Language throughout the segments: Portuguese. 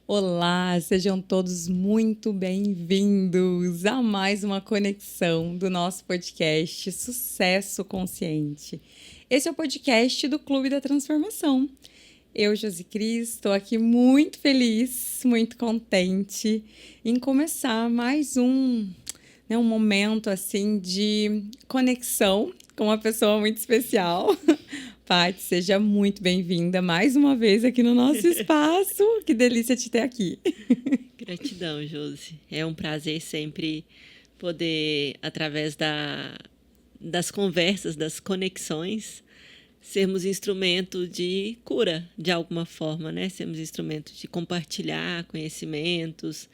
Olá, sejam todos muito bem-vindos a mais uma conexão do nosso podcast Sucesso Consciente. Esse é o podcast do Clube da Transformação. Eu, Josi Cris, estou aqui muito feliz, muito contente em começar mais um momento assim de conexão com uma pessoa muito especial. Paty, seja muito bem-vinda mais uma vez aqui no nosso espaço. Que delícia te ter aqui. Gratidão, Josi. É um prazer sempre poder, através das conversas, das conexões, sermos instrumento de cura, de alguma forma, né? Sermos instrumento de compartilhar conhecimentos,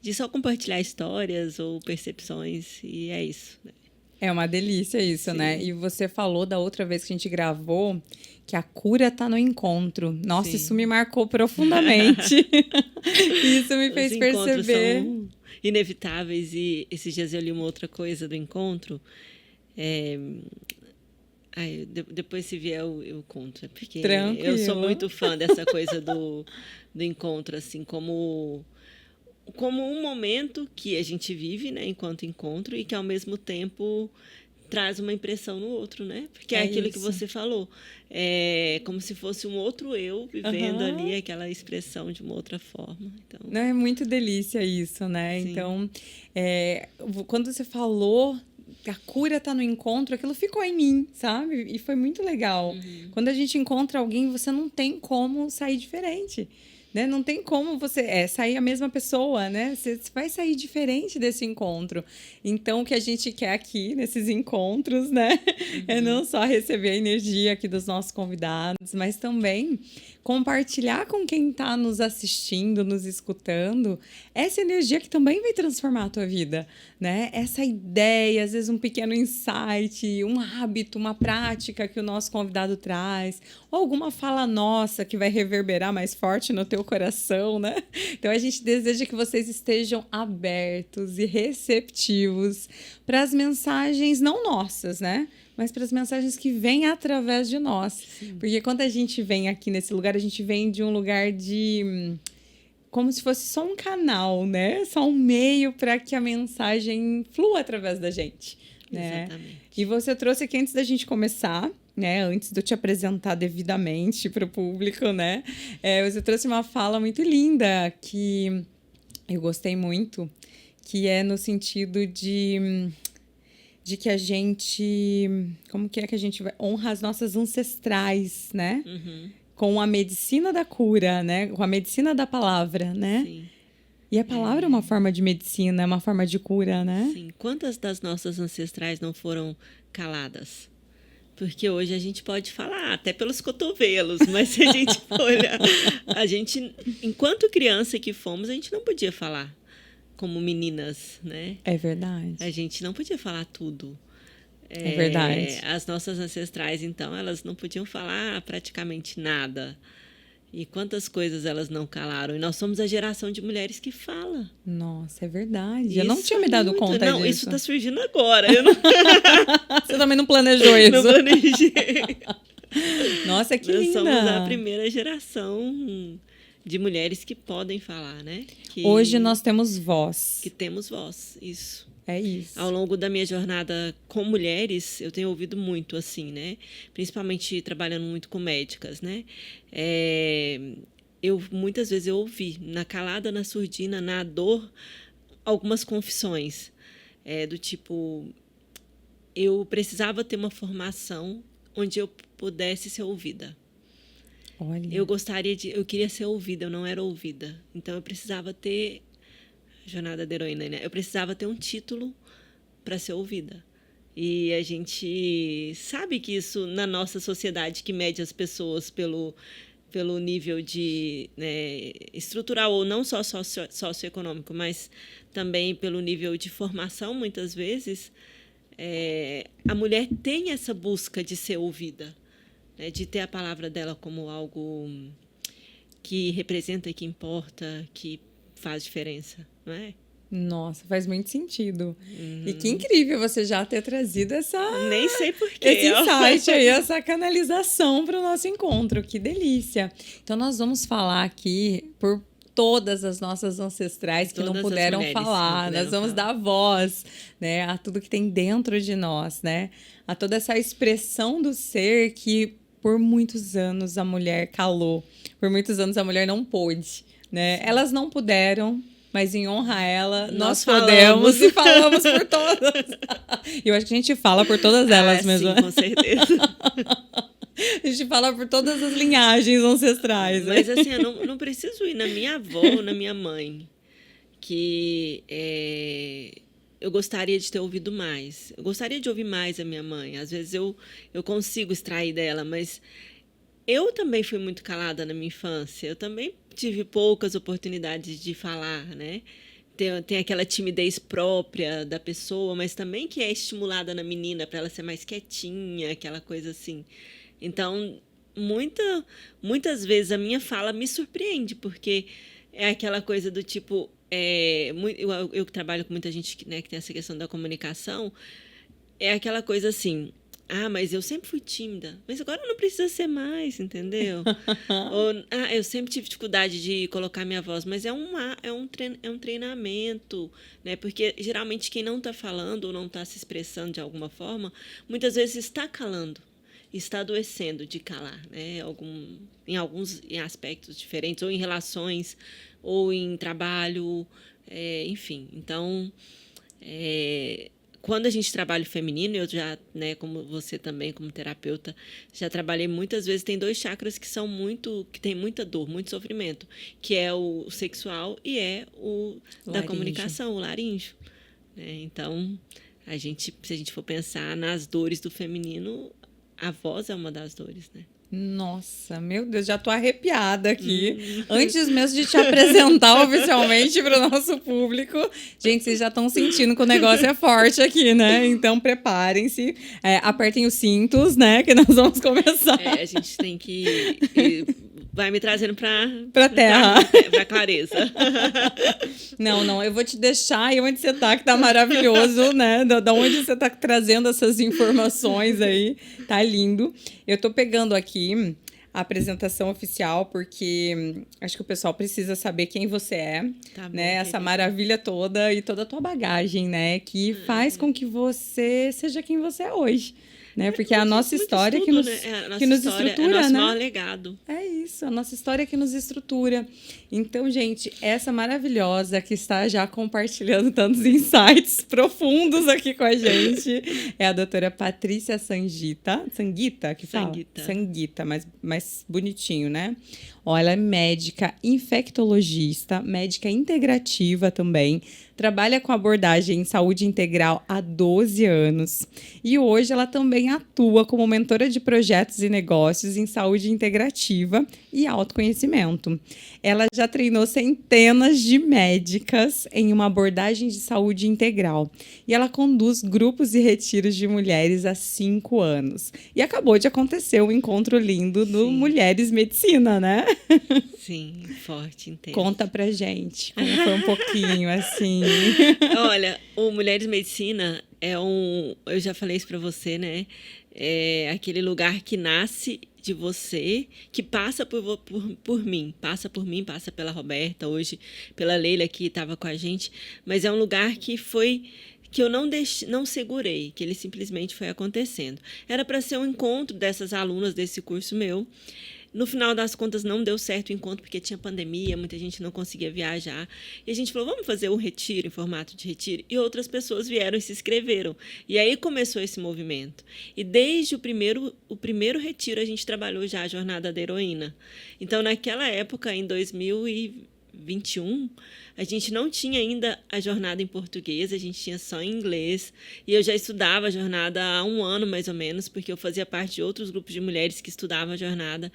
de só compartilhar histórias ou percepções, e é isso, né? É uma delícia isso, Sim. né? E você falou da outra vez que a gente gravou que a cura tá no encontro. Nossa, Sim. Isso me marcou profundamente. Isso me fez Os perceber. encontros são inevitáveis, e esses dias eu li uma outra coisa do encontro. Depois, se vier, eu conto. Porque Tranquilo. eu sou muito fã dessa coisa do encontro, assim, como um momento que a gente vive, né, enquanto encontro, e que, ao mesmo tempo, traz uma impressão no outro, né? Porque é aquilo que você falou. É como se fosse um outro eu vivendo ali aquela expressão de uma outra forma. Então, não, é muito delícia isso, né? Sim. Então, quando você falou que a cura tá no encontro, aquilo ficou em mim, sabe? E foi muito legal. Quando a gente encontra alguém, você não tem como sair diferente. Né? Não tem como você sair a mesma pessoa, né? Você vai sair diferente desse encontro. Então, o que a gente quer aqui, nesses encontros, né? É não só receber a energia aqui dos nossos convidados, mas também compartilhar com quem está nos assistindo, nos escutando, essa energia que também vai transformar a tua vida, né? Essa ideia, às vezes um pequeno insight, um hábito, uma prática que o nosso convidado traz, ou alguma fala nossa que vai reverberar mais forte no teu coração, né? Então, a gente deseja que vocês estejam abertos e receptivos para as mensagens não nossas, né? Mas para as mensagens que vêm através de nós. Sim. Porque quando a gente vem aqui nesse lugar, a gente vem de um lugar de... como se fosse só um canal, né? Só um meio para que a mensagem flua através da gente, né? Exatamente. E você trouxe aqui antes da gente começar, né? Antes de eu te apresentar devidamente para o público, né? Você trouxe uma fala muito linda que eu gostei muito, que é no sentido de que a gente... como que a gente vai honrar as nossas ancestrais, né? Com a medicina da cura, né? Com a medicina da palavra, né? Sim. E a palavra é uma forma de medicina, é uma forma de cura, né? Sim. Quantas das nossas ancestrais não foram caladas? Porque hoje a gente pode falar até pelos cotovelos, mas se a gente olhar, a gente, enquanto criança que fomos, a gente não podia falar como meninas, né? É verdade. A gente não podia falar tudo. É verdade. As nossas ancestrais, então, elas não podiam falar praticamente nada. E quantas coisas elas não calaram. E nós somos a geração de mulheres que fala. Nossa, é verdade. Eu não tinha me dado conta disso. Não, isso está surgindo agora. Eu não... Você também não planejou isso? Não planejei. Nossa, que nós linda. somos a primeira geração de mulheres que podem falar, né? Hoje nós temos voz. Que temos voz, isso. É isso. Ao longo da minha jornada com mulheres, eu tenho ouvido muito, assim, né? Principalmente trabalhando muito com médicas, né? Muitas vezes eu ouvi, na calada, na surdina, na dor, algumas confissões. Do tipo, eu precisava ter uma formação onde eu pudesse ser ouvida. Olha. Eu queria ser ouvida, eu não era ouvida. Então, eu precisava ter... Jornada da Heroína, né? Eu precisava ter um título para ser ouvida. E a gente sabe que isso, na nossa sociedade, que mede as pessoas pelo nível de, né, estrutural, ou não só socioeconômico, mas também pelo nível de formação, muitas vezes, a mulher tem essa busca de ser ouvida, né, de ter a palavra dela como algo que representa, que importa, que faz diferença, não é? Nossa, faz muito sentido. E que incrível você já ter trazido Nem sei porquê. Esse insight aí, essa canalização para o nosso encontro. Que delícia. Então, nós vamos falar aqui por todas as nossas ancestrais que não Todas as puderam mulheres que não falar. puderam Nós vamos falar. dar voz, né, a tudo que tem dentro de nós, né? A toda essa expressão do ser que por muitos anos a mulher calou, por muitos anos a mulher não pôde, né? Elas não puderam, mas em honra a ela, nós podemos falamos. e falamos por todas. Eu acho que a gente fala por todas elas mesmo. Sim, com certeza. A gente fala por todas as linhagens ancestrais. Né? Mas assim, eu não preciso ir na minha avó ou na minha mãe, que eu gostaria de ter ouvido mais. Eu gostaria de ouvir mais a minha mãe. Às vezes eu consigo extrair dela, mas eu também fui muito calada na minha infância. Eu também tive poucas oportunidades de falar, né? Tem aquela timidez própria da pessoa, mas também que é estimulada na menina para ela ser mais quietinha, aquela coisa assim. Então, muitas vezes a minha fala me surpreende, porque é aquela coisa do tipo... eu que trabalho com muita gente, né, que tem essa questão da comunicação, é aquela coisa assim... mas eu sempre fui tímida, mas agora não precisa ser mais, entendeu? Ou, eu sempre tive dificuldade de colocar minha voz, mas é um treinamento, né? Porque geralmente quem não está falando ou não está se expressando de alguma forma, muitas vezes está calando, está adoecendo de calar, né? Em alguns aspectos diferentes, ou em relações, ou em trabalho, enfim. Então, quando a gente trabalha o feminino, eu já, né, como você também, como terapeuta, já trabalhei muitas vezes, tem 2 chakras que tem muita dor, muito sofrimento, que é o sexual e é o da comunicação, o laríngeo. Né? Então, se a gente for pensar nas dores do feminino, a voz é uma das dores, né? Nossa, meu Deus, já tô arrepiada aqui. Antes mesmo de te apresentar oficialmente para o nosso público. Gente, vocês já estão sentindo que o negócio é forte aqui, né? Então preparem-se, apertem os cintos, né? Que nós vamos começar. A gente tem que... vai me trazendo pra terra. Pra clareza. Não, eu vou te deixar aí onde você tá, que tá maravilhoso, né? Da onde você tá trazendo essas informações aí. Tá lindo. Eu tô pegando aqui a apresentação oficial, porque acho que o pessoal precisa saber quem você é, Tá bom, né? Essa maravilha toda e toda a tua bagagem, né? Que faz com que você seja quem você é hoje. Né? Porque é a nossa história que nos, né? que nos estrutura, é o nosso né? maior legado. É isso, a nossa história que nos estrutura. Então, gente, essa maravilhosa que está já compartilhando tantos insights profundos aqui com a gente é a doutora Patrícia Sanguita. Sanguita, que fala? Sanguita, mais bonitinho, né? Ela é médica infectologista, médica integrativa também, trabalha com abordagem em saúde integral há 12 anos e hoje ela também atua como mentora de projetos e negócios em saúde integrativa e autoconhecimento. Ela já treinou centenas de médicas em uma abordagem de saúde integral e ela conduz grupos e retiros de mulheres há 5 anos. E acabou de acontecer um encontro lindo do Mulheres Medicina, né? Sim, forte, intenso. Conta pra gente como foi um pouquinho, assim. Olha, o Mulheres Medicina eu já falei isso pra você, né? É aquele lugar que nasce de você, que passa por mim, passa pela Roberta, hoje pela Leila que estava com a gente, mas é um lugar que eu não segurei, que ele simplesmente foi acontecendo. Era para ser um encontro dessas alunas desse curso meu. No final das contas, não deu certo o encontro, porque tinha pandemia, muita gente não conseguia viajar. E a gente falou, vamos fazer um retiro, em formato de retiro. E outras pessoas vieram e se inscreveram. E aí começou esse movimento. E desde o primeiro retiro, a gente trabalhou já a Jornada da Heroína. Então, naquela época, em 2021, a gente não tinha ainda a jornada em português, a gente tinha só em inglês. E eu já estudava a jornada há 1 ano, mais ou menos, porque eu fazia parte de outros grupos de mulheres que estudavam a jornada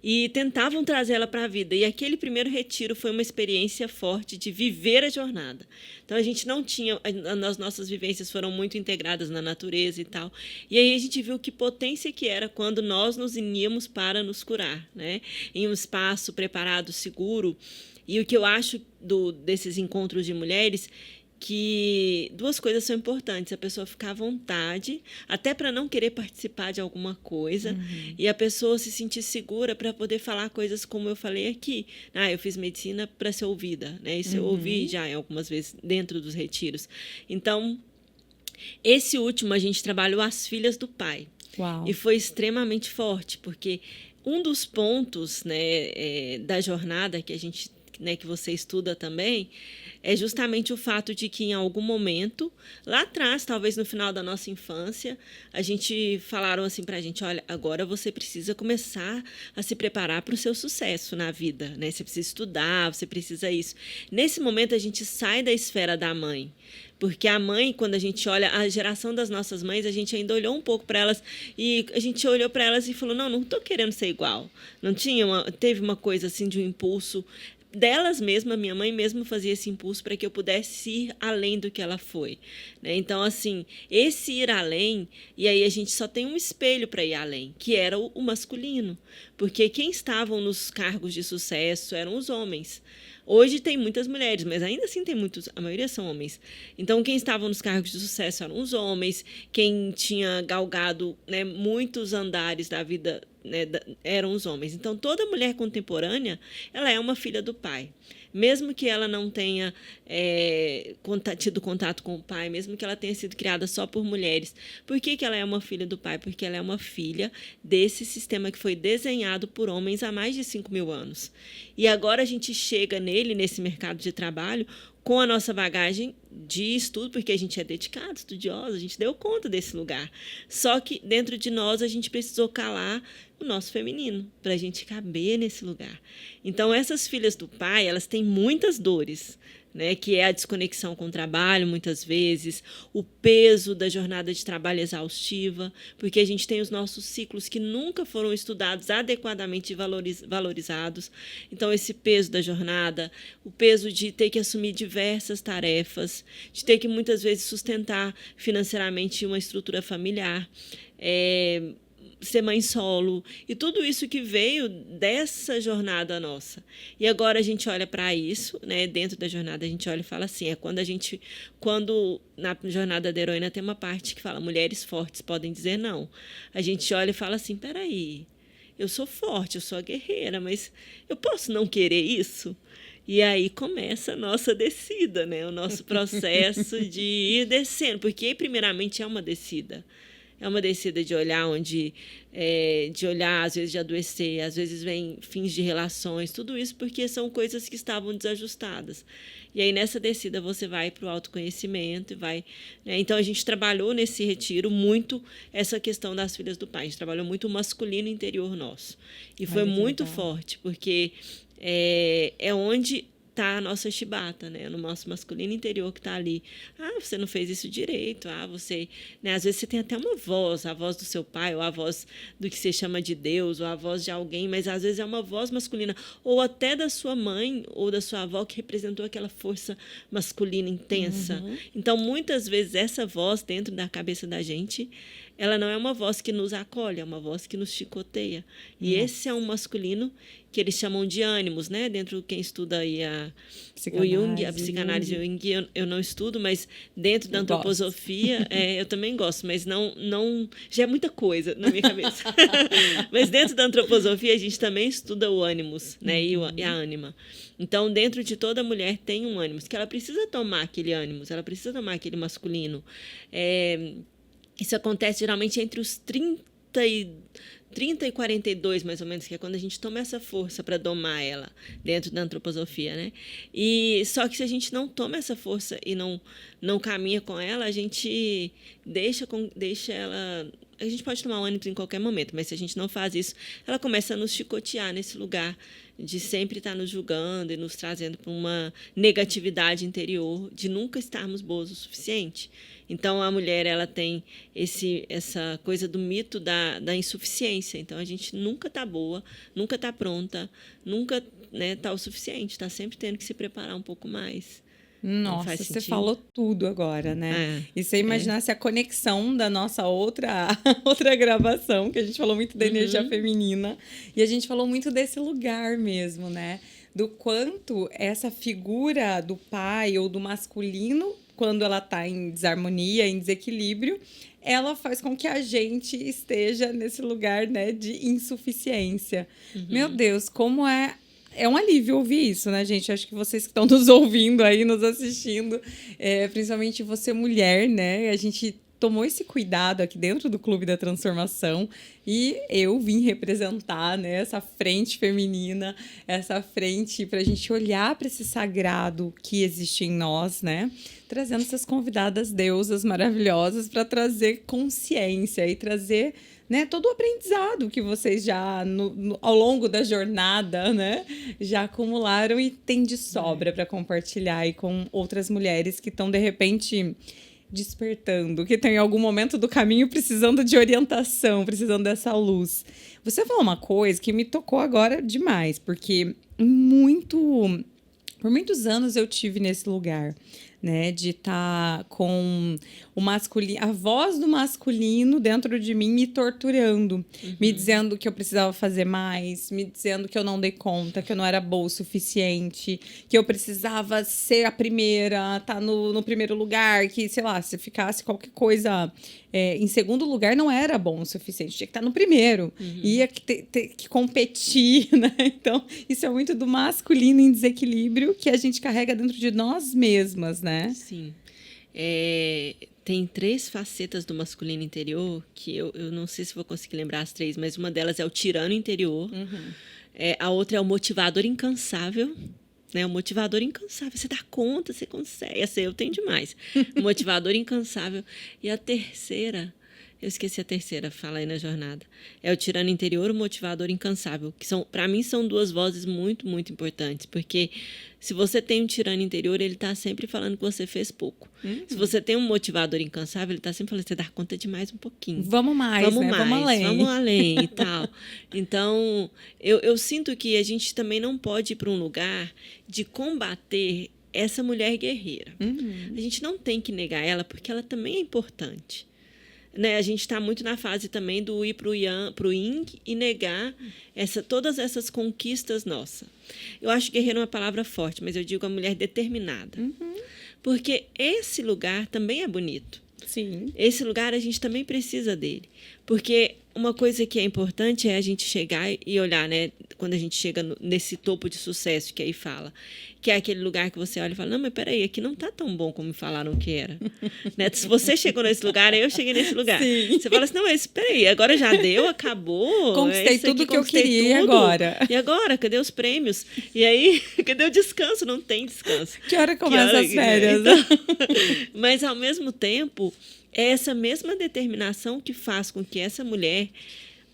e tentavam trazer ela para a vida. E aquele primeiro retiro foi uma experiência forte de viver a jornada. Então, a gente não tinha... As nossas vivências foram muito integradas na natureza e tal. E aí a gente viu que potência que era quando nós nos uníamos para nos curar, né? Em um espaço preparado, seguro. E o que eu acho desses encontros de mulheres, que duas coisas são importantes: a pessoa ficar à vontade, até para não querer participar de alguma coisa, e a pessoa se sentir segura para poder falar coisas como eu falei aqui. Eu fiz medicina para ser ouvida, né? Isso eu ouvi já algumas vezes dentro dos retiros. Então, esse último a gente trabalhou as filhas do pai. Uau. E foi extremamente forte, porque um dos pontos, né, da jornada que a gente, né, que você estuda também, é justamente o fato de que em algum momento, lá atrás, talvez no final da nossa infância, a gente falaram assim pra gente: olha, agora você precisa começar a se preparar para o seu sucesso na vida, né? Você precisa estudar, você precisa isso. Nesse momento a gente sai da esfera da mãe, porque a mãe, quando a gente olha a geração das nossas mães, a gente ainda olhou um pouco para elas e a gente olhou para elas e falou: não estou querendo ser igual. Não teve uma coisa assim de um impulso delas mesmas. Minha mãe mesmo fazia esse impulso para que eu pudesse ir além do que ela foi, né? Então, assim, esse ir além, e aí a gente só tem um espelho para ir além, que era o masculino, porque quem estavam nos cargos de sucesso eram os homens. Hoje tem muitas mulheres, mas ainda assim tem muitos, a maioria são homens. Então, quem estava nos cargos de sucesso eram os homens, quem tinha galgado, né, muitos andares da vida, né, eram os homens. Então, toda mulher contemporânea, ela é uma filha do pai. Mesmo que ela não tenha tido contato com o pai, mesmo que ela tenha sido criada só por mulheres. Por que ela é uma filha do pai? Porque ela é uma filha desse sistema que foi desenhado por homens há mais de 5.000 anos. E agora a gente chega nesse mercado de trabalho, com a nossa bagagem de estudo, porque a gente é dedicado, estudioso, a gente deu conta desse lugar. Só que dentro de nós a gente precisou calar o nosso feminino para a gente caber nesse lugar. Então, essas filhas do pai, elas têm muitas dores, né, que é a desconexão com o trabalho, muitas vezes, o peso da jornada de trabalho exaustiva, porque a gente tem os nossos ciclos que nunca foram estudados adequadamente e valorizados. Então, esse peso da jornada, o peso de ter que assumir diversas tarefas, de ter que, muitas vezes, sustentar financeiramente uma estrutura familiar, ser mãe solo, e tudo isso que veio dessa jornada nossa. E agora a gente olha para isso, né? Dentro da jornada a gente olha e fala assim, quando na jornada da heroína tem uma parte que fala: mulheres fortes podem dizer não. A gente olha e fala assim: peraí, eu sou forte, eu sou a guerreira, mas eu posso não querer isso? E aí começa a nossa descida, né? O nosso processo de ir descendo, porque primeiramente é uma descida. É uma descida de olhar de olhar, às vezes de adoecer, às vezes vem fins de relações, tudo isso porque são coisas que estavam desajustadas. E aí nessa descida você vai para o autoconhecimento e vai, né? Então a gente trabalhou nesse retiro muito essa questão das filhas do pai, a gente trabalhou muito o masculino interior nosso. E foi muito forte, porque é onde está a nossa chibata, né? No nosso masculino interior que está ali. Você não fez isso direito. Você, né? Às vezes você tem até uma voz, a voz do seu pai, ou a voz do que você chama de Deus, ou a voz de alguém, mas às vezes é uma voz masculina, ou até da sua mãe ou da sua avó, que representou aquela força masculina intensa. Então, muitas vezes, essa voz dentro da cabeça da gente, ela não é uma voz que nos acolhe, é uma voz que nos chicoteia. E esse é um masculino que eles chamam de ânimos, né? Dentro de quem estuda aí o Jung, a psicanálise Jung, eu não estudo, mas dentro da antroposofia, eu também gosto, mas não já é muita coisa na minha cabeça. Mas dentro da antroposofia a gente também estuda o ânimos, né? E a ânima. Então, dentro de toda mulher tem um ânimos, que ela precisa tomar aquele ânimos, ela precisa tomar aquele masculino. Isso acontece geralmente entre os 30 e 42, mais ou menos, que é quando a gente toma essa força para domar ela dentro da antroposofia, né? E só que se a gente não toma essa força e não caminha com ela, a gente deixa ela. A gente pode tomar ônibus em qualquer momento, mas se a gente não faz isso, ela começa a nos chicotear nesse lugar de sempre estar nos julgando e nos trazendo para uma negatividade interior, de nunca estarmos boas o suficiente. Então, a mulher, ela tem essa coisa do mito da insuficiência. Então, a gente nunca está boa, nunca está pronta, nunca está o suficiente, está sempre tendo que se preparar um pouco mais. Nossa, você falou tudo agora, né? E você imaginasse a conexão da nossa outra gravação, que a gente falou muito da energia feminina, e a gente falou muito desse lugar mesmo, né? Do quanto essa figura do pai ou do masculino quando ela está em desarmonia, em desequilíbrio, ela faz com que a gente esteja nesse lugar, né, de insuficiência. Meu Deus, como é um alívio ouvir isso, né, gente? Acho que vocês que estão nos ouvindo aí, nos assistindo, principalmente você mulher, né? A gente tomou esse cuidado aqui dentro do Clube da Transformação e eu vim representar, né, essa frente feminina, essa frente para a gente olhar para esse sagrado que existe em nós, né? Trazendo essas convidadas deusas maravilhosas para trazer consciência e trazer, né, todo o aprendizado que vocês já, ao longo da jornada, né, já acumularam e tem de sobra para compartilhar aí com outras mulheres que estão, de repente, despertando, que estão em algum momento do caminho precisando de orientação, precisando dessa luz. Você falou uma coisa que me tocou agora demais, porque por muitos anos eu tive nesse lugar, né, de estar com o masculino, a voz do masculino dentro de mim me torturando, me dizendo que eu precisava fazer mais, me dizendo que eu não dei conta, que eu não era boa o suficiente, que eu precisava ser a primeira, estar no primeiro lugar, que, sei lá, se ficasse qualquer coisa em segundo lugar não era bom o suficiente, tinha que estar no primeiro, ia ter que competir, né? Então, isso é muito do masculino em desequilíbrio que a gente carrega dentro de nós mesmas, né? Sim. Tem 3 facetas do masculino interior que eu não sei se vou conseguir lembrar as 3, mas uma delas é o tirano interior, a outra é o motivador incansável, né? O motivador incansável, você dá conta, você consegue, essa eu tenho demais. O motivador incansável. E a terceira, eu esqueci a terceira, fala aí na jornada. É o tirano interior, o motivador incansável, que para mim são 2 vozes muito, muito importantes, porque se você tem um tirano interior, ele está sempre falando que você fez pouco. Se você tem um motivador incansável, ele está sempre falando que você dá conta de mais um pouquinho. Vamos mais, né? Vamos além e tal. Então, eu sinto que a gente também não pode ir para um lugar de combater essa mulher guerreira. A gente não tem que negar ela, porque ela também é importante. Né, a gente está muito na fase também do ir para o Yin e negar todas essas conquistas nossas. Eu acho guerreiro uma palavra forte, mas eu digo a mulher determinada. Porque esse lugar também é bonito. Sim. Esse lugar a gente também precisa dele. Porque uma coisa que é importante é a gente chegar e olhar, né? Quando a gente chega nesse topo de sucesso que aí fala, que é aquele lugar que você olha e fala, não, mas peraí, aqui não tá tão bom como me falaram que era. Né? Se você chegou nesse lugar, eu cheguei nesse lugar. Sim. Você fala assim, não, mas peraí, agora já deu, acabou. Conquistei tudo que eu queria e agora? E agora? Cadê os prêmios? E aí, cadê o descanso? Não tem descanso. Que hora começa as férias? Então, mas, ao mesmo tempo, é essa mesma determinação que faz com que essa mulher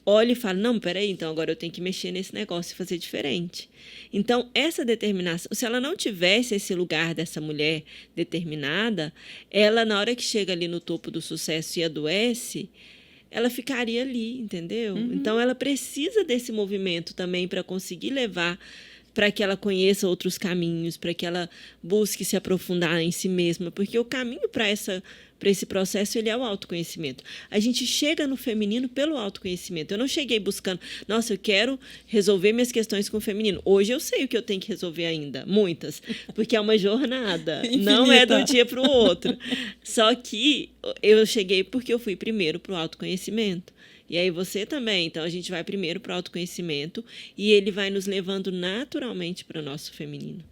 olhe e fale, não, peraí, então agora eu tenho que mexer nesse negócio e fazer diferente. Então, essa determinação, se ela não tivesse esse lugar dessa mulher determinada, ela, na hora que chega ali no topo do sucesso e adoece, ela ficaria ali, entendeu? Então, ela precisa desse movimento também para conseguir levar, para que ela conheça outros caminhos, para que ela busque se aprofundar em si mesma, porque o caminho para esse processo, ele é o autoconhecimento. A gente chega no feminino pelo autoconhecimento. Eu não cheguei buscando, nossa, eu quero resolver minhas questões com o feminino. Hoje eu sei o que eu tenho que resolver ainda, muitas, porque é uma jornada, não é de um dia para o outro. Só que eu cheguei porque eu fui primeiro para o autoconhecimento. E aí você também. Então, a gente vai primeiro para o autoconhecimento e ele vai nos levando naturalmente para o nosso feminino.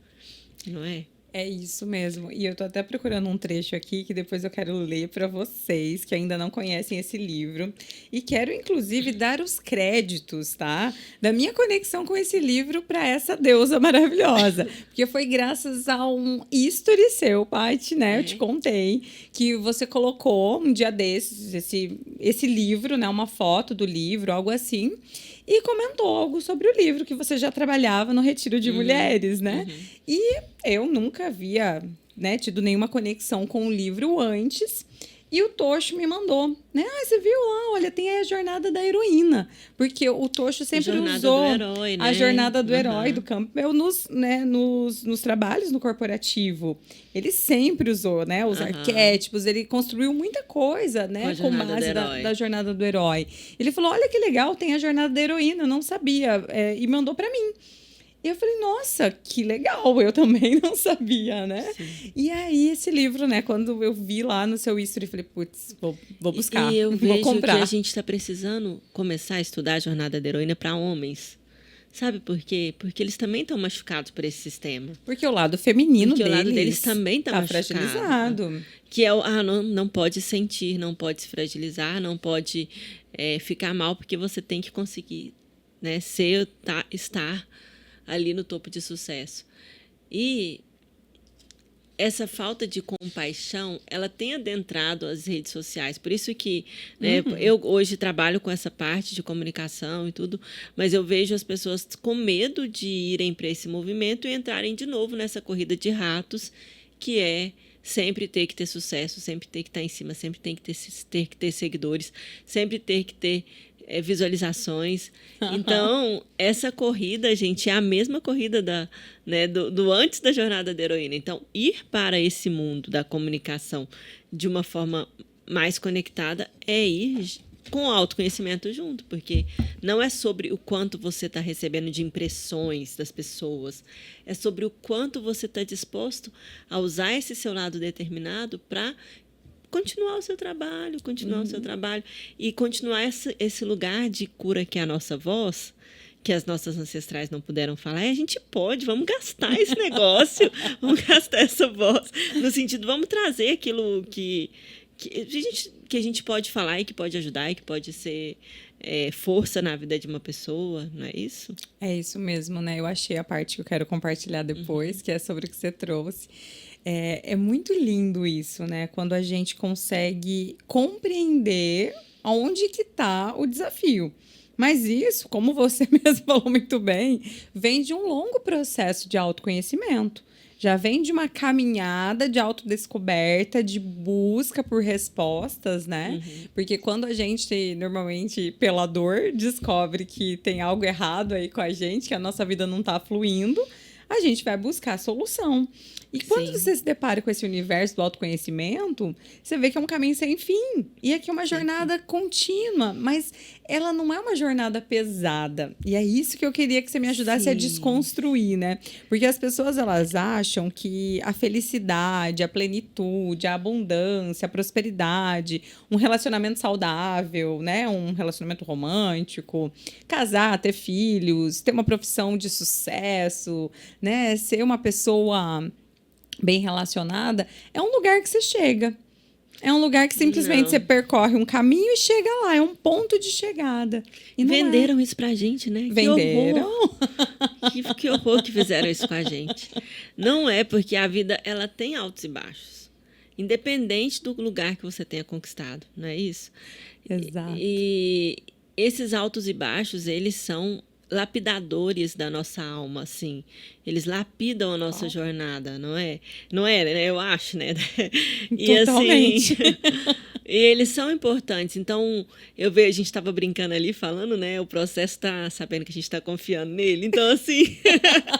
Não é? É isso mesmo. E eu tô até procurando um trecho aqui que depois eu quero ler para vocês que ainda não conhecem esse livro. E quero, inclusive, dar os créditos, tá? Da minha conexão com esse livro para essa deusa maravilhosa. Porque foi graças a um history seu, Paty, né? Eu te contei que você colocou um dia desses esse livro, né? Uma foto do livro, algo assim. E comentou algo sobre o livro, que você já trabalhava no Retiro de Mulheres, né? E eu nunca havia, né, tido nenhuma conexão com o livro antes. E o Tocho me mandou, né? Ah, você viu lá? Olha, tem aí a jornada da heroína. Porque o Tocho sempre usou herói, né? a jornada do herói do Campbell nos trabalhos no corporativo. Ele sempre usou, né? Os arquétipos. Ele construiu muita coisa, né? Com base da jornada do herói. Ele falou, olha que legal, tem a jornada da heroína. Eu não sabia. E mandou para mim. E eu falei, nossa, que legal, eu também não sabia, né? Sim. E aí, esse livro, né, quando eu vi lá no seu history, eu falei, putz, vou buscar, E eu vou vejo que a comprar. gente está precisando começar a estudar a jornada da heroína para homens. Sabe por quê? Porque eles também estão machucados por esse sistema. Porque o lado feminino Porque o lado deles deles também está tá machucado. fragilizado. Que é não pode sentir, não pode se fragilizar, não pode ficar mal, porque você tem que conseguir, né, estar ali no topo de sucesso. E essa falta de compaixão, ela tem adentrado as redes sociais. Por isso que, né, eu hoje trabalho com essa parte de comunicação e tudo, mas eu vejo as pessoas com medo de irem para esse movimento e entrarem de novo nessa corrida de ratos, que é sempre ter que ter sucesso, sempre ter que estar em cima, sempre ter que ter seguidores, sempre ter que ter visualizações. Então, essa corrida, gente, é a mesma corrida do antes da jornada da heroína. Então, ir para esse mundo da comunicação de uma forma mais conectada é ir com autoconhecimento junto, porque não é sobre o quanto você está recebendo de impressões das pessoas, é sobre o quanto você está disposto a usar esse seu lado determinado para continuar o seu trabalho e continuar esse lugar de cura que é a nossa voz, que as nossas ancestrais não puderam falar. E a gente pode, vamos gastar esse negócio, vamos gastar essa voz, no sentido, vamos trazer aquilo que a gente pode falar e que pode ajudar e que pode ser força na vida de uma pessoa, não é isso? É isso mesmo, né? Eu achei a parte que eu quero compartilhar depois, que é sobre o que você trouxe. É muito lindo isso, né? Quando a gente consegue compreender aonde que está o desafio. Mas isso, como você mesmo falou muito bem, vem de um longo processo de autoconhecimento. Já vem de uma caminhada de autodescoberta, de busca por respostas, né? Porque quando a gente, normalmente, pela dor, descobre que tem algo errado aí com a gente, que a nossa vida não está fluindo, a gente vai buscar a solução. E quando Sim. você se depara com esse universo do autoconhecimento, você vê que é um caminho sem fim. E aqui é uma jornada contínua, mas ela não é uma jornada pesada. E é isso que eu queria que você me ajudasse a desconstruir, né? Porque as pessoas, elas acham que a felicidade, a plenitude, a abundância, a prosperidade, um relacionamento saudável, né? Um relacionamento romântico, casar, ter filhos, ter uma profissão de sucesso, né? Ser uma pessoa bem relacionada, é um lugar que você chega. É um lugar que simplesmente você percorre um caminho e chega lá. É um ponto de chegada. E venderam isso pra gente, né? Venderam. Que horror que fizeram isso com a gente. Não é, porque a vida ela tem altos e baixos. Independente do lugar que você tenha conquistado, não é isso? Exato. E esses altos e baixos, eles são lapidadores da nossa alma, assim. Eles lapidam a nossa jornada, não é? Não é, né? Eu acho, né? E totalmente. Assim, e eles são importantes. Então, eu vejo, a gente estava brincando ali, falando, né? O processo está sabendo que a gente está confiando nele. Então, assim...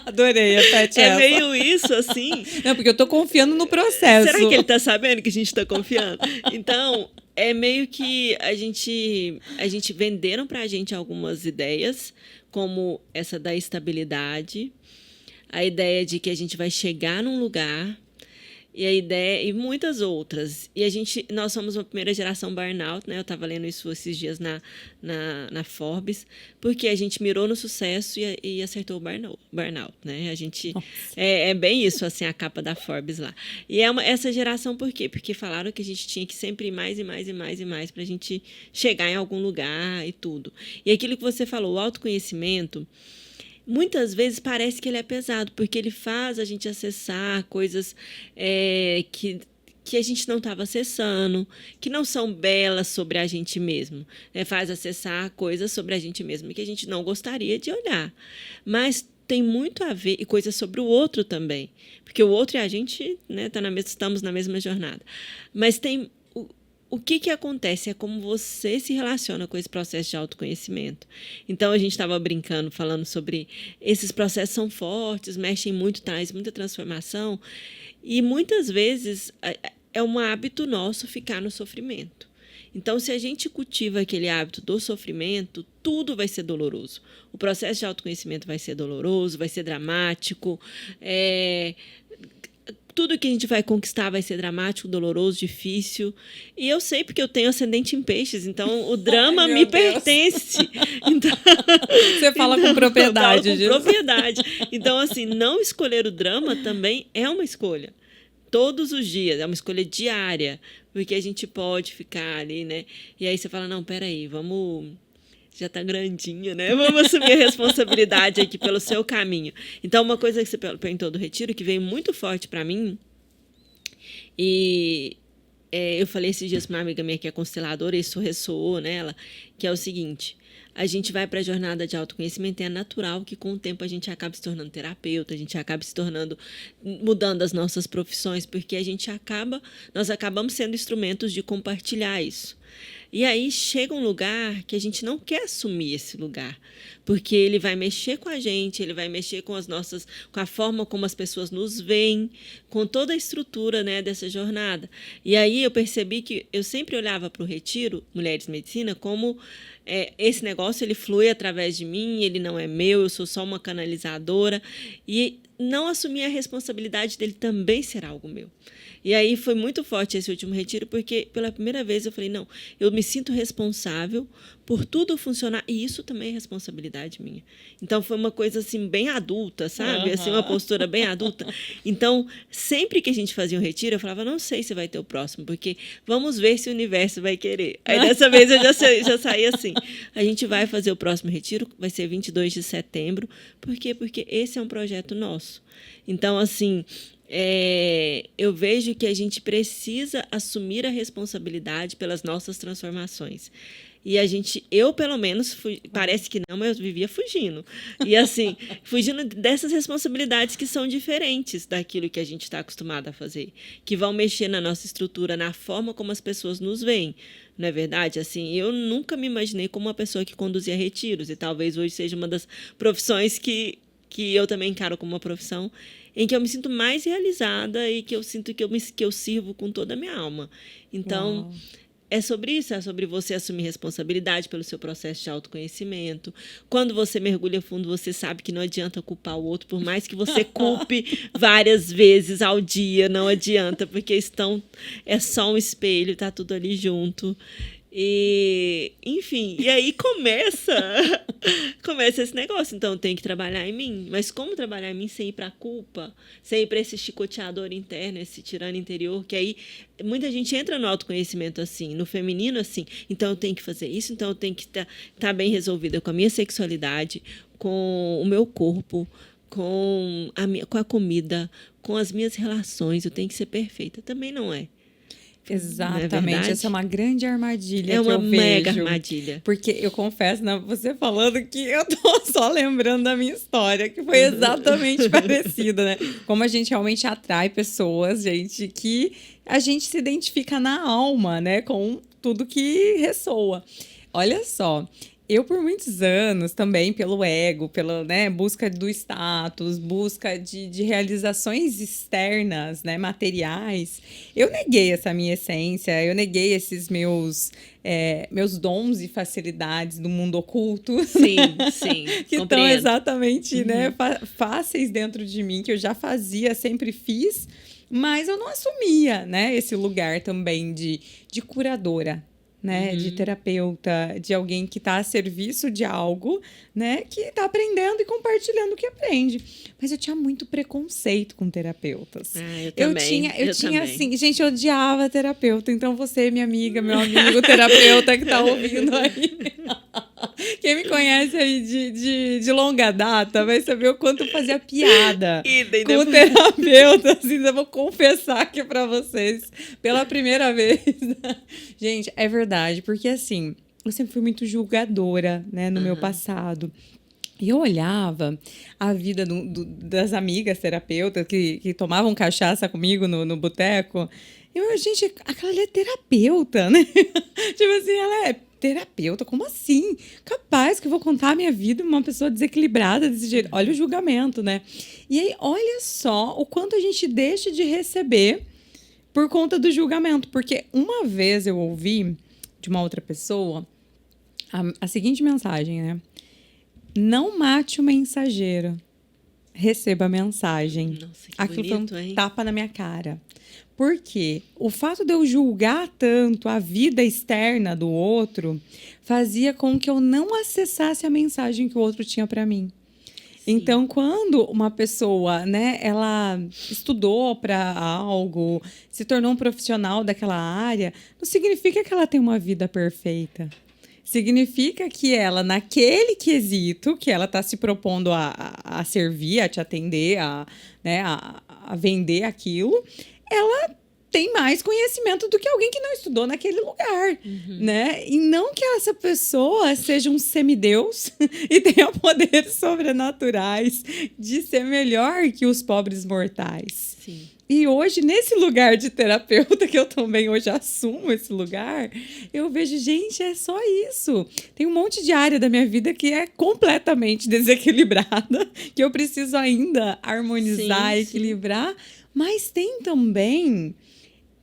Adorei a Pet essa. meio isso, assim... Não, porque eu tô confiando no processo. Será que ele está sabendo que a gente está confiando? Então... É meio que a gente venderam pra gente algumas ideias, como essa da estabilidade, a ideia de que a gente vai chegar num lugar, e a ideia e muitas outras. E nós somos uma primeira geração burnout, né? Eu estava lendo isso esses dias na Forbes, porque a gente mirou no sucesso e acertou o burnout, né? A gente é bem isso, assim, a capa da Forbes lá. E essa geração por quê? Porque falaram que a gente tinha que sempre ir mais e mais e mais e mais para a gente chegar em algum lugar e tudo. E aquilo que você falou, o autoconhecimento, muitas vezes parece que ele é pesado, porque ele faz a gente acessar coisas que a gente não estava acessando, que não são belas sobre a gente mesmo. Né? Faz acessar coisas sobre a gente mesmo que a gente não gostaria de olhar. Mas tem muito a ver, e coisas sobre o outro também. Porque o outro e a gente, né, estamos na mesma jornada. Mas tem... O que acontece é como você se relaciona com esse processo de autoconhecimento. Então, a gente estava brincando, falando sobre esses processos são fortes, mexem muito, traz muita transformação. E muitas vezes é um hábito nosso ficar no sofrimento. Então, se a gente cultiva aquele hábito do sofrimento, tudo vai ser doloroso. O processo de autoconhecimento vai ser doloroso, vai ser dramático. Tudo que a gente vai conquistar vai ser dramático, doloroso, difícil. E eu sei porque eu tenho ascendente em peixes, então o drama me pertence. Então, você fala com propriedade eu disso. falo com propriedade. Então, assim, não escolher o drama também é uma escolha. Todos os dias, é uma escolha diária, porque a gente pode ficar ali, né? E aí você fala, não, peraí, vamos... Já tá grandinha, né? Vamos assumir a responsabilidade aqui pelo seu caminho. Então, uma coisa que você perguntou do retiro, que veio muito forte para mim, e eu falei esses dias para uma amiga minha que é consteladora, e isso ressoou nela, que é o seguinte: a gente vai para a jornada de autoconhecimento e é natural que com o tempo a gente acabe se tornando terapeuta, a gente acabe se tornando, mudando as nossas profissões, porque nós acabamos sendo instrumentos de compartilhar isso. E aí chega um lugar que a gente não quer assumir esse lugar, porque ele vai mexer com a gente, ele vai mexer com com a forma como as pessoas nos veem, com toda a estrutura, né, dessa jornada. E aí eu percebi que eu sempre olhava para o retiro Mulheres Medicina como esse negócio, ele flui através de mim, ele não é meu, eu sou só uma canalizadora, e não assumir a responsabilidade dele também ser algo meu. E aí foi muito forte esse último retiro, porque pela primeira vez eu falei, não, eu me sinto responsável por tudo funcionar, e isso também é responsabilidade minha. Então foi uma coisa assim bem adulta, sabe? Assim, uma postura bem adulta. Então, sempre que a gente fazia um retiro, eu falava, não sei se vai ter o próximo, porque vamos ver se o universo vai querer. Aí dessa vez eu já saí assim, a gente vai fazer o próximo retiro, vai ser 22 de setembro. Por quê? Porque esse é um projeto nosso. Então, assim... eu vejo que a gente precisa assumir a responsabilidade pelas nossas transformações. E eu pelo menos, parece que não, mas eu vivia fugindo. E assim, fugindo dessas responsabilidades que são diferentes daquilo que a gente está acostumado a fazer, que vão mexer na nossa estrutura, na forma como as pessoas nos veem. Não é verdade? Assim, eu nunca me imaginei como uma pessoa que conduzia retiros, e talvez hoje seja uma das profissões que eu também encaro como uma profissão em que eu me sinto mais realizada e que eu sinto que eu sirvo com toda a minha alma. Então, uau, é sobre isso, é sobre você assumir responsabilidade pelo seu processo de autoconhecimento. Quando você mergulha fundo, você sabe que não adianta culpar o outro, por mais que você culpe várias vezes ao dia, não adianta, porque é só um espelho, tá tudo ali junto. E, enfim, e aí começa esse negócio. Então, eu tenho que trabalhar em mim. Mas como trabalhar em mim sem ir para a culpa, sem ir para esse chicoteador interno, esse tirano interior, que aí muita gente entra no autoconhecimento assim, no feminino assim. Então, eu tenho que fazer isso, então eu tenho que estar bem resolvida com a minha sexualidade, com o meu corpo, com a comida, com as minhas relações. Eu tenho que ser perfeita. Também não é. Exatamente, essa é uma grande armadilha. É uma que eu mega vejo, armadilha. Porque eu confesso, né, você falando que eu tô só lembrando da minha história, que foi exatamente parecida, né? Como a gente realmente atrai pessoas, gente, que a gente se identifica na alma, né? Com tudo que ressoa. Olha só. Eu, por muitos anos, também pelo ego, pela, né, busca do status, busca de realizações externas, né, materiais, eu neguei essa minha essência, eu neguei esses meus dons e facilidades do mundo oculto. Sim, sim. Que estão exatamente, né, fáceis dentro de mim, que eu já fazia, sempre fiz, mas eu não assumia, né, esse lugar também de curadora, né, de terapeuta, de alguém que está a serviço de algo, né, que está aprendendo e compartilhando o que aprende. Mas eu tinha muito preconceito com terapeutas. Eu também. Eu tinha assim, gente, eu odiava terapeuta. Então você, minha amiga, meu amigo terapeuta que está ouvindo aí, quem me conhece aí de longa data vai saber o quanto eu fazia piada com o terapeuta. Assim, eu vou confessar aqui pra vocês pela primeira vez. Gente, é verdade, porque assim, eu sempre fui muito julgadora, né, no meu passado. E eu olhava a vida das amigas terapeutas que tomavam cachaça comigo no boteco. Gente, aquela ali é terapeuta, né? Tipo assim, ela é terapeuta? Como assim? Capaz que eu vou contar a minha vida uma pessoa desequilibrada desse jeito. Olha o julgamento, né? E aí, olha só o quanto a gente deixa de receber por conta do julgamento. Porque uma vez eu ouvi de uma outra pessoa a seguinte mensagem, né? Não mate o mensageiro, receba a mensagem. Nossa, que Aquilo bonito, foi um hein? tapa na minha cara. Porque o fato de eu julgar tanto a vida externa do outro fazia com que eu não acessasse a mensagem que o outro tinha para mim. Sim. Então, quando uma pessoa, né, ela estudou para algo, se tornou um profissional daquela área, não significa que ela tem uma vida perfeita. Significa que ela, naquele quesito que ela está se propondo a servir, a te atender, né, a vender aquilo, ela tem mais conhecimento do que alguém que não estudou naquele lugar, né? E não que essa pessoa seja um semideus e tenha poderes sobrenaturais de ser melhor que os pobres mortais. Sim. E hoje, nesse lugar de terapeuta, que eu também hoje assumo esse lugar, eu vejo, gente, é só isso. Tem um monte de área da minha vida que é completamente desequilibrada, que eu preciso ainda harmonizar, Sim, equilibrar. Mas tem também,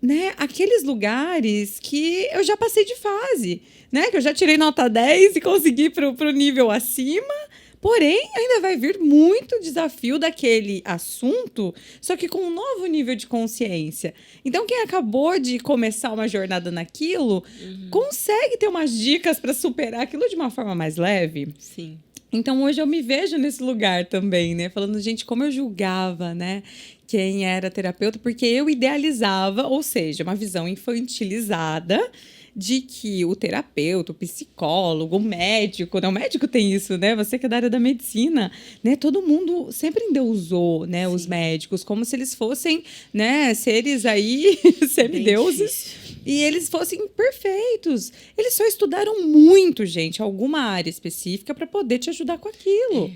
né, aqueles lugares que eu já passei de fase, né? Que eu já tirei nota 10 e consegui para o nível acima. Porém, ainda vai vir muito desafio daquele assunto, só que com um novo nível de consciência. Então, quem acabou de começar uma jornada naquilo, consegue ter umas dicas para superar aquilo de uma forma mais leve. Sim. Então, hoje eu me vejo nesse lugar também, né? Falando, gente, como eu julgava, né? Quem era terapeuta, porque eu idealizava, ou seja, uma visão infantilizada de que o terapeuta, o psicólogo, o médico, né? O médico tem isso, né? Você que é da área da medicina, né? Todo mundo sempre endeusou, né? Os médicos, como se eles fossem, né? Seres aí, semideuses. E eles fossem perfeitos. Eles só estudaram muito, gente, alguma área específica para poder te ajudar com aquilo.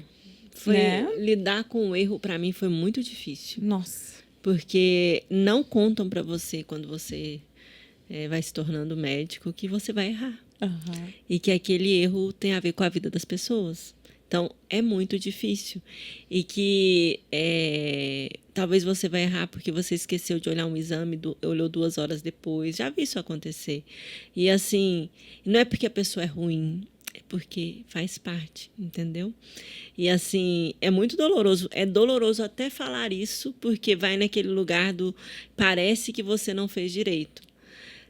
Lidar com o erro, para mim, foi muito difícil. Nossa. Porque não contam para você, quando você vai se tornando médico, que você vai errar. E que aquele erro tem a ver com a vida das pessoas. Então, é muito difícil. E que talvez você vai errar porque você esqueceu de olhar um exame, olhou 2 horas depois. Já vi isso acontecer. E assim, não é porque a pessoa é ruim, é porque faz parte, entendeu? E assim, é muito doloroso. É doloroso até falar isso, porque vai naquele lugar do parece que você não fez direito.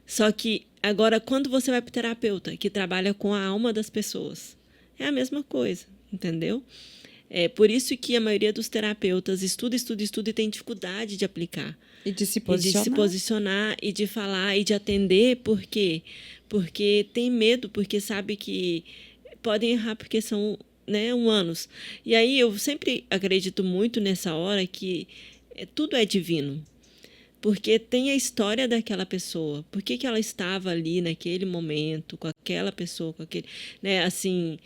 Só que agora, quando você vai para o terapeuta, que trabalha com a alma das pessoas, é a mesma coisa, entendeu? É por isso que a maioria dos terapeutas estuda e tem dificuldade de aplicar. E de se posicionar, e de falar, e de atender. Por quê? Porque tem medo, porque sabe que podem errar porque são, né, humanos. E aí eu sempre acredito muito nessa hora que tudo é divino. Porque tem a história daquela pessoa. Por que ela estava ali naquele momento, com aquela pessoa, com aquele. Né, assim,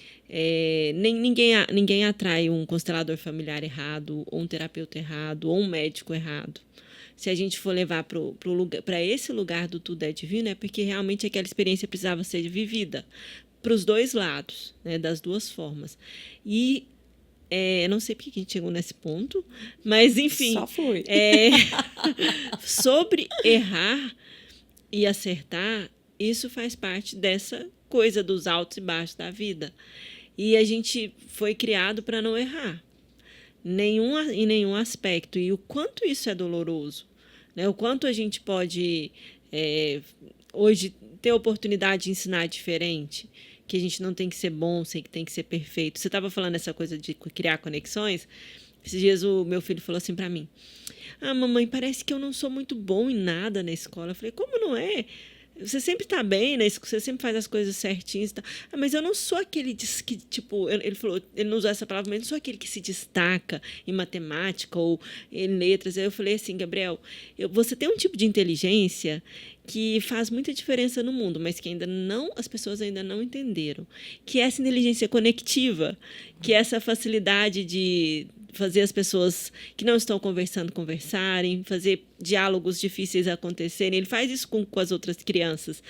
ninguém atrai um constelador familiar errado, ou um terapeuta errado, ou um médico errado. Se a gente for levar para esse lugar do tudo é divino, é porque realmente aquela experiência precisava ser vivida para os dois lados, né, das duas formas. E não sei porque a gente chegou nesse ponto, mas enfim. Só fui. Sobre errar e acertar, isso faz parte dessa coisa dos altos e baixos da vida. E a gente foi criado para não errar. Em nenhum aspecto. E o quanto isso é doloroso, né? O quanto a gente pode hoje ter a oportunidade de ensinar diferente, que a gente não tem que ser bom, que tem que ser perfeito. Você estava falando essa coisa de criar conexões. Esses dias o meu filho falou assim para mim: mamãe, parece que eu não sou muito bom em nada na escola. Eu falei: como não é? Você sempre está bem, né? Você sempre faz as coisas certinhas. Tá? Mas eu não sou aquele que, tipo, ele falou, ele não usou essa palavra, mas eu não sou aquele que se destaca em matemática ou em letras. Aí eu falei assim: Gabriel, você tem um tipo de inteligência que faz muita diferença no mundo, mas que as pessoas ainda não entenderam. Que é essa inteligência conectiva, que é essa facilidade de fazer as pessoas que não estão conversarem, fazer diálogos difíceis acontecerem. Ele faz isso com as outras crianças.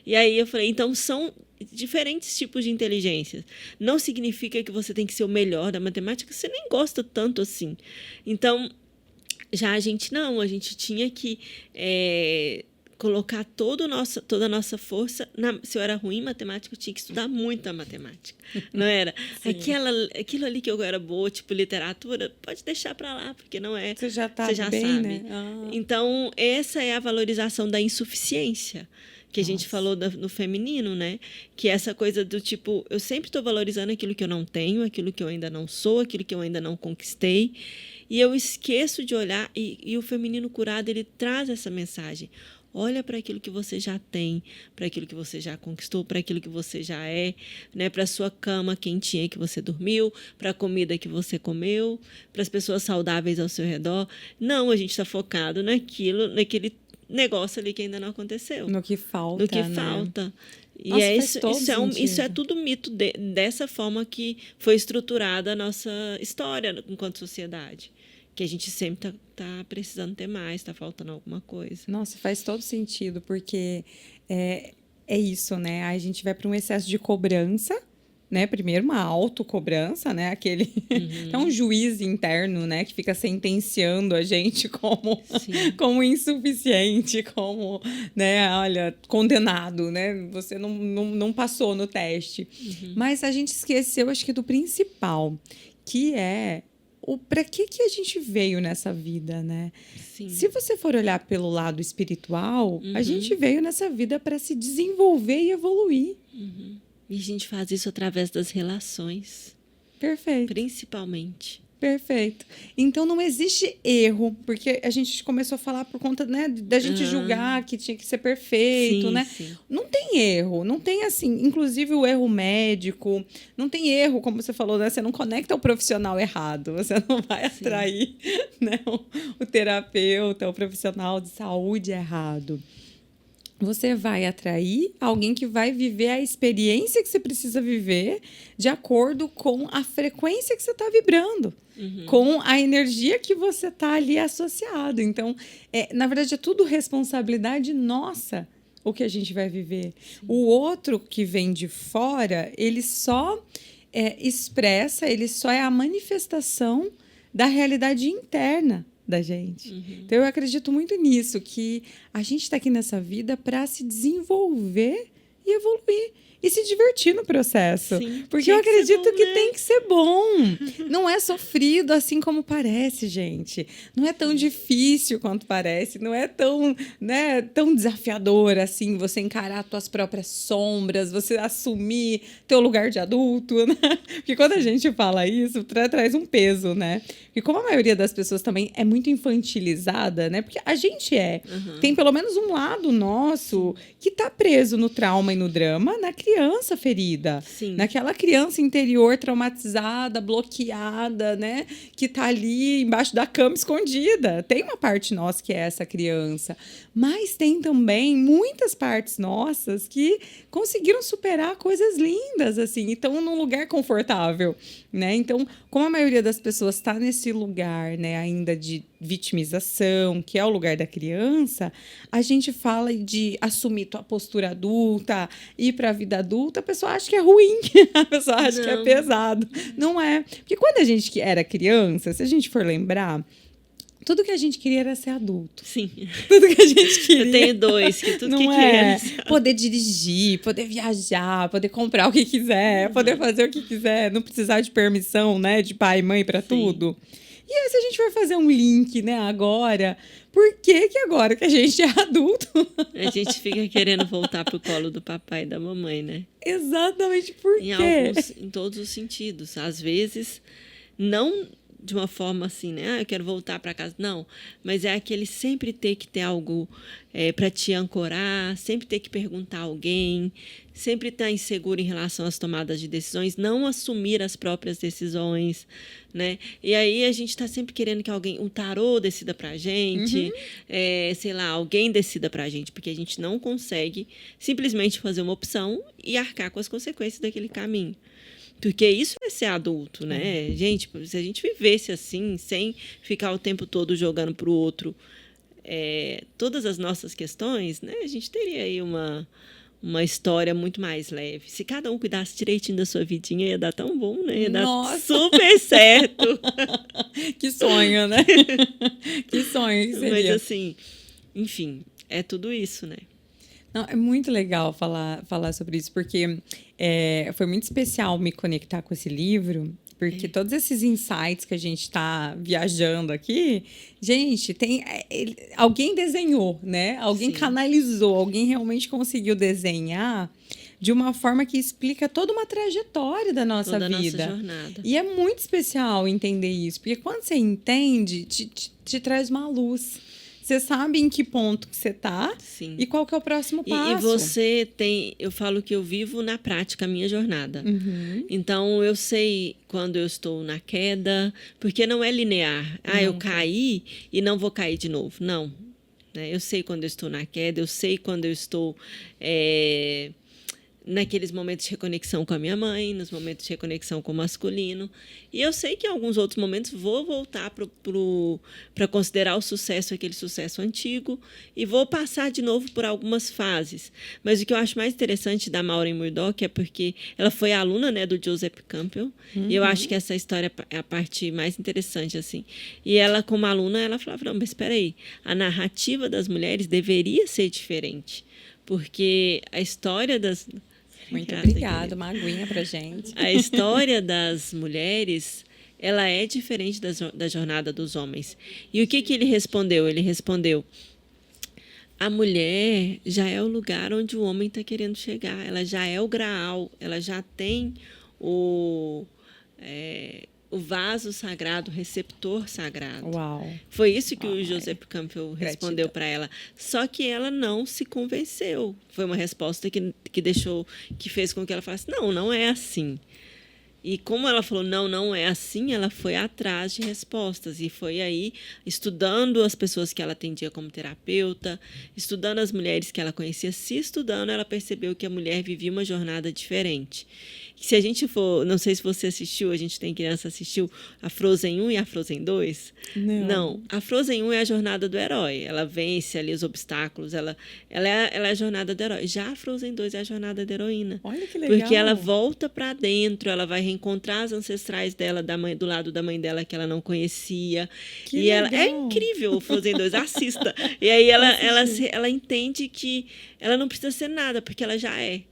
E aí eu falei, então são diferentes tipos de inteligência. Não significa que você tem que ser o melhor da matemática, você nem gosta tanto assim. Então, já a gente tinha que colocar toda a nossa força. Se eu era ruim em matemática, eu tinha que estudar muita matemática. Não era? Aquilo ali que eu era boa, tipo literatura, pode deixar para lá, porque não é. Você já bem, sabe. Né? Então, essa é a valorização da insuficiência que a gente falou no feminino, né? Que é essa coisa do tipo, eu sempre estou valorizando aquilo que eu não tenho, aquilo que eu ainda não sou, aquilo que eu ainda não conquistei. E eu esqueço de olhar, e o feminino curado, ele traz essa mensagem. Olha para aquilo que você já tem, para aquilo que você já conquistou, para aquilo que você já é, né? Para a sua cama quentinha que você dormiu, para a comida que você comeu, para as pessoas saudáveis ao seu redor. Não, a gente está focado naquele negócio ali que ainda não aconteceu. No que falta. No que falta. E isso é tudo mito dessa forma que foi estruturada a nossa história enquanto sociedade. Que a gente sempre tá precisando ter mais, tá faltando alguma coisa. Nossa, faz todo sentido, porque é isso, né? A gente vai para um excesso de cobrança, né? Primeiro uma autocobrança, né? Aquele é um juiz interno, né? Que fica sentenciando a gente como insuficiente, como, né? Olha, condenado, né? Você não passou no teste. Mas a gente esqueceu, acho que do principal, que é para que a gente veio nessa vida, né? Sim. Se você for olhar pelo lado espiritual, a gente veio nessa vida para se desenvolver e evoluir. E a gente faz isso através das relações. Perfeito. Principalmente. Perfeito. Então, não existe erro, porque a gente começou a falar por conta, né, da gente julgar que tinha que ser perfeito, né? Sim. Não tem erro, não tem assim, inclusive o erro médico, não tem erro, como você falou, né? Você não conecta o profissional errado, você não vai atrair, né, o terapeuta, o profissional de saúde errado. Você vai atrair alguém que vai viver a experiência que você precisa viver de acordo com a frequência que você está vibrando, com a energia que você está ali associado. Então, na verdade, é tudo responsabilidade nossa o que a gente vai viver. Sim. O outro que vem de fora, ele só expressa, ele só é a manifestação da realidade interna da gente. Então, eu acredito muito nisso, que a gente está aqui nessa vida para se desenvolver e evoluir. E se divertir no processo. Sim, porque eu acredito que tem que ser bom. Não é sofrido assim como parece, gente. Não é tão difícil quanto parece. Não é tão, né, tão desafiador assim você encarar suas próprias sombras, você assumir teu lugar de adulto, né? Porque quando a gente fala isso, traz um peso, né? Porque como a maioria das pessoas também é muito infantilizada, né? Porque a gente tem pelo menos um lado nosso que tá preso no trauma e no drama, na criança ferida. Sim. Naquela criança interior traumatizada, bloqueada, né? Que tá ali embaixo da cama escondida. Tem uma parte nossa que é essa criança. Mas tem também muitas partes nossas que conseguiram superar coisas lindas, assim, e estão num lugar confortável, né? Então, como a maioria das pessoas está nesse lugar, né, ainda de vitimização, que é o lugar da criança, a gente fala de assumir tua postura adulta, ir para a vida adulta, a pessoa acha que é ruim, a pessoa acha que é pesado. Não é. Porque quando a gente era criança, se a gente for lembrar, tudo que a gente queria era ser adulto. Sim. Tudo que a gente queria. Eu tenho dois, que tudo não que queria era poder dirigir, poder viajar, poder comprar o que quiser, poder fazer o que quiser, não precisar de permissão, né, de pai e mãe para tudo. E aí, se a gente for fazer um link, né, agora, por que agora que a gente é adulto? A gente fica querendo voltar pro colo do papai e da mamãe, né? Exatamente por quê? Em todos os sentidos. Às vezes, não de uma forma assim, né? Eu quero voltar para casa. Não, mas é aquele sempre ter que ter algo para te ancorar, sempre ter que perguntar a alguém, sempre estar inseguro em relação às tomadas de decisões, não assumir as próprias decisões, né? E aí a gente está sempre querendo que alguém, um tarô decida para a gente, sei lá, alguém decida para a gente, porque a gente não consegue simplesmente fazer uma opção e arcar com as consequências daquele caminho. Porque isso é ser adulto, né? Gente, se a gente vivesse assim, sem ficar o tempo todo jogando para o outro todas as nossas questões, né? A gente teria aí uma história muito mais leve. Se cada um cuidasse direitinho da sua vidinha, ia dar tão bom, né? Ia dar super certo. Que sonho, né? Que sonho que seria. Mas assim, Enfim, é tudo isso, né? Não, é muito legal falar sobre isso, porque foi muito especial me conectar com esse livro, porque todos esses insights que a gente está viajando aqui, gente, alguém desenhou, né? Alguém Sim. canalizou, alguém realmente conseguiu desenhar de uma forma que explica toda uma trajetória da nossa Toda a nossa vida. jornada. E é muito especial entender isso, porque quando você entende, te traz uma luz. Você sabe em que ponto que você está e qual que é o próximo passo. E você tem... Eu falo que eu vivo na prática a minha jornada. Então, eu sei quando eu estou na queda, porque não é linear. Eu caí e não vou cair de novo. Não. Né? Eu sei quando eu estou na queda, eu sei quando eu estou... naqueles momentos de reconexão com a minha mãe, nos momentos de reconexão com o masculino. E eu sei que em alguns outros momentos vou voltar para considerar o sucesso aquele sucesso antigo e vou passar de novo por algumas fases. Mas o que eu acho mais interessante da Maureen Murdock é porque ela foi aluna, né, do Joseph Campbell, e eu acho que essa história é a parte mais interessante, assim. E ela, como aluna, ela falava, não, mas espera aí, a narrativa das mulheres deveria ser diferente, porque a história das... Muito obrigada, uma aguinha pra gente. A história das mulheres, ela é diferente da jornada dos homens. E o que ele respondeu? Ele respondeu, a mulher já é o lugar onde o homem está querendo chegar, ela já é o graal, ela já tem o vaso sagrado, o receptor sagrado. Uau. Foi isso que o Joseph Campbell respondeu para ela. Só que ela não se convenceu. Foi uma resposta que fez com que ela falasse, não é assim. E como ela falou, não é assim, ela foi atrás de respostas. E foi aí, estudando as pessoas que ela atendia como terapeuta, estudando as mulheres que ela conhecia, se estudando, ela percebeu que a mulher vivia uma jornada diferente. Se a gente for, não sei se você assistiu, a gente tem criança, assistiu a Frozen 1 e a Frozen 2? Não. A Frozen 1 é a jornada do herói. Ela vence ali os obstáculos, ela é a jornada do herói. Já a Frozen 2 é a jornada da heroína. Olha que legal. Porque ela volta para dentro, ela vai reencontrar as ancestrais dela, do lado da mãe dela que ela não conhecia. Que legal. Ela é incrível o Frozen 2, assista. E aí ela entende que ela não precisa ser nada, porque ela já é.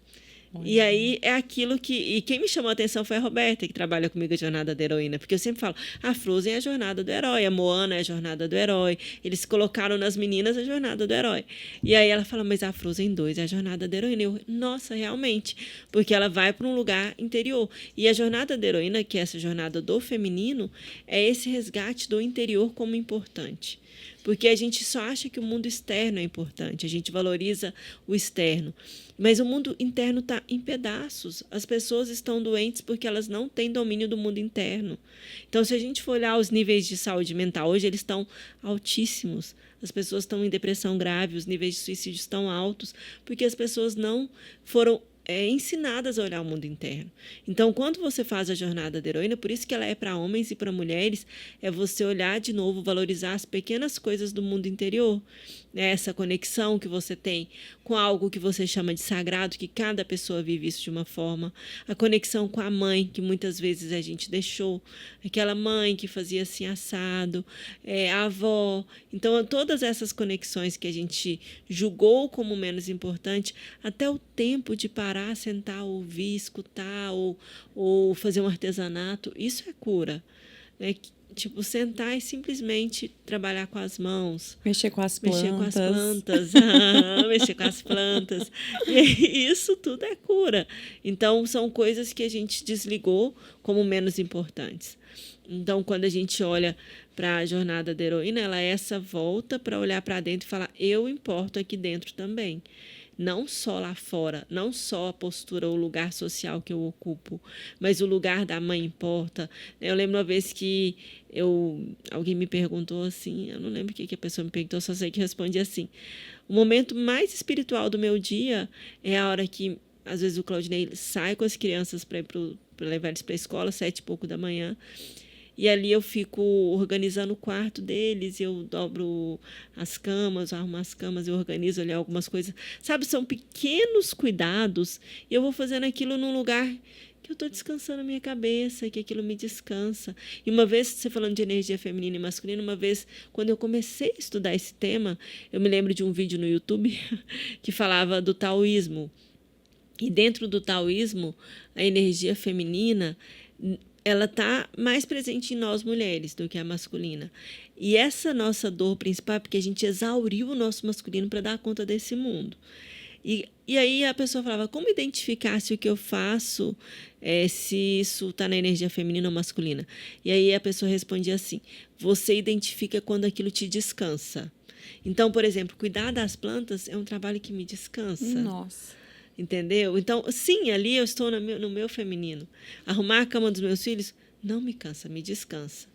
E aí é aquilo que... E quem me chamou a atenção foi a Roberta, que trabalha comigo a jornada da heroína. Porque eu sempre falo, a Frozen é a jornada do herói, a Moana é a jornada do herói. Eles colocaram nas meninas a jornada do herói. E aí ela fala, mas a Frozen 2 é a jornada da heroína. Eu, nossa, realmente. Porque ela vai para um lugar interior. E a jornada da heroína, que é essa jornada do feminino, é esse resgate do interior como importante. Porque a gente só acha que o mundo externo é importante, a gente valoriza o externo. Mas o mundo interno está em pedaços. As pessoas estão doentes porque elas não têm domínio do mundo interno. Então, se a gente for olhar os níveis de saúde mental, hoje eles estão altíssimos. As pessoas estão em depressão grave, os níveis de suicídio estão altos, porque as pessoas não foram ensinadas a olhar o mundo interno. Então, quando você faz a jornada da heroína, por isso que ela é para homens e para mulheres, é você olhar de novo, valorizar as pequenas coisas do mundo interior. Essa conexão que você tem com algo que você chama de sagrado, que cada pessoa vive isso de uma forma. A conexão com a mãe, que muitas vezes a gente deixou. Aquela mãe que fazia assim assado, a avó. Então, todas essas conexões que a gente julgou como menos importante, até o tempo de parar, sentar, ouvir, escutar ou fazer um artesanato, isso é cura. Né? Tipo, sentar e simplesmente trabalhar com as mãos. Mexer com as plantas. Mexer com as plantas. E isso tudo é cura. Então, são coisas que a gente desligou como menos importantes. Então, quando a gente olha para a jornada da heroína, ela é essa volta para olhar para dentro e falar, eu importo aqui dentro também. Não só lá fora, não só a postura, o lugar social que eu ocupo, mas o lugar da mãe importa. Eu lembro uma vez que alguém me perguntou assim, eu não lembro o que a pessoa me perguntou, só sei que respondi assim, o momento mais espiritual do meu dia é a hora que, às vezes, o Claudinei sai com as crianças para levar eles para a escola, 7h pouco da manhã, e ali eu fico organizando o quarto deles, eu dobro as camas, arrumo as camas, eu organizo ali algumas coisas. Sabe, são pequenos cuidados e eu vou fazendo aquilo num lugar que eu estou descansando a minha cabeça, que aquilo me descansa. E uma vez, você falando de energia feminina e masculina, uma vez, quando eu comecei a estudar esse tema, eu me lembro de um vídeo no YouTube que falava do taoísmo. E dentro do taoísmo, a energia feminina, ela está mais presente em nós mulheres do que a masculina. E essa nossa dor principal é porque a gente exauriu o nosso masculino para dar conta desse mundo. E aí a pessoa falava, como identificar se o que eu faço, se isso está na energia feminina ou masculina? E aí a pessoa respondia assim, você identifica quando aquilo te descansa. Então, por exemplo, cuidar das plantas é um trabalho que me descansa. Nossa. Entendeu? Então, sim, ali eu estou no meu feminino. Arrumar a cama dos meus filhos não me cansa, me descansa.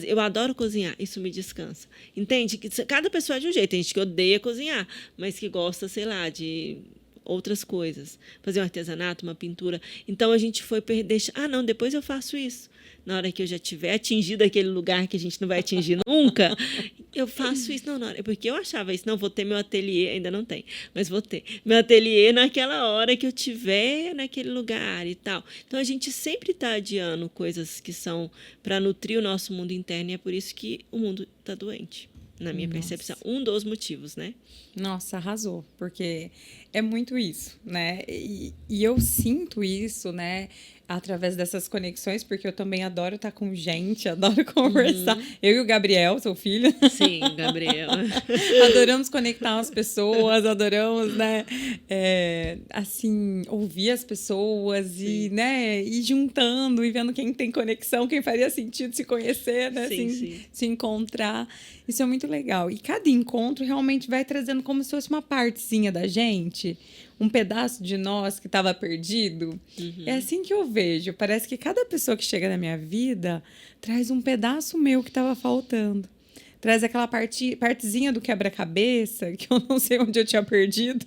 Eu adoro cozinhar, isso me descansa. Entende? Que cada pessoa é de um jeito. Tem gente que odeia cozinhar, mas que gosta, sei lá, de outras coisas. Fazer um artesanato, uma pintura. Então, a gente foi deixar... não, depois eu faço isso. Na hora que eu já tiver atingido aquele lugar que a gente não vai atingir nunca, eu faço isso. Não, porque eu achava isso. Não, vou ter meu ateliê, ainda não tem, mas vou ter meu ateliê naquela hora que eu tiver naquele lugar e tal. Então, a gente sempre está adiando coisas que são para nutrir o nosso mundo interno e é por isso que o mundo está doente, na minha percepção. Um dos motivos, né? Nossa, arrasou, porque é muito isso, né? E eu sinto isso, né? Através dessas conexões, porque eu também adoro estar com gente, adoro conversar. Eu e o Gabriel, seu filho. Sim, Gabriel. Adoramos conectar as pessoas, adoramos, né? Assim, ouvir as pessoas e, né, ir juntando e vendo quem tem conexão, quem faria sentido se conhecer, né? Sim, assim, sim. Se encontrar. Isso é muito legal. E cada encontro realmente vai trazendo como se fosse uma partezinha da gente, um pedaço de nós que estava perdido. É assim que eu vejo. Parece que cada pessoa que chega na minha vida traz um pedaço meu que estava faltando. Traz aquela partezinha do quebra-cabeça que eu não sei onde eu tinha perdido.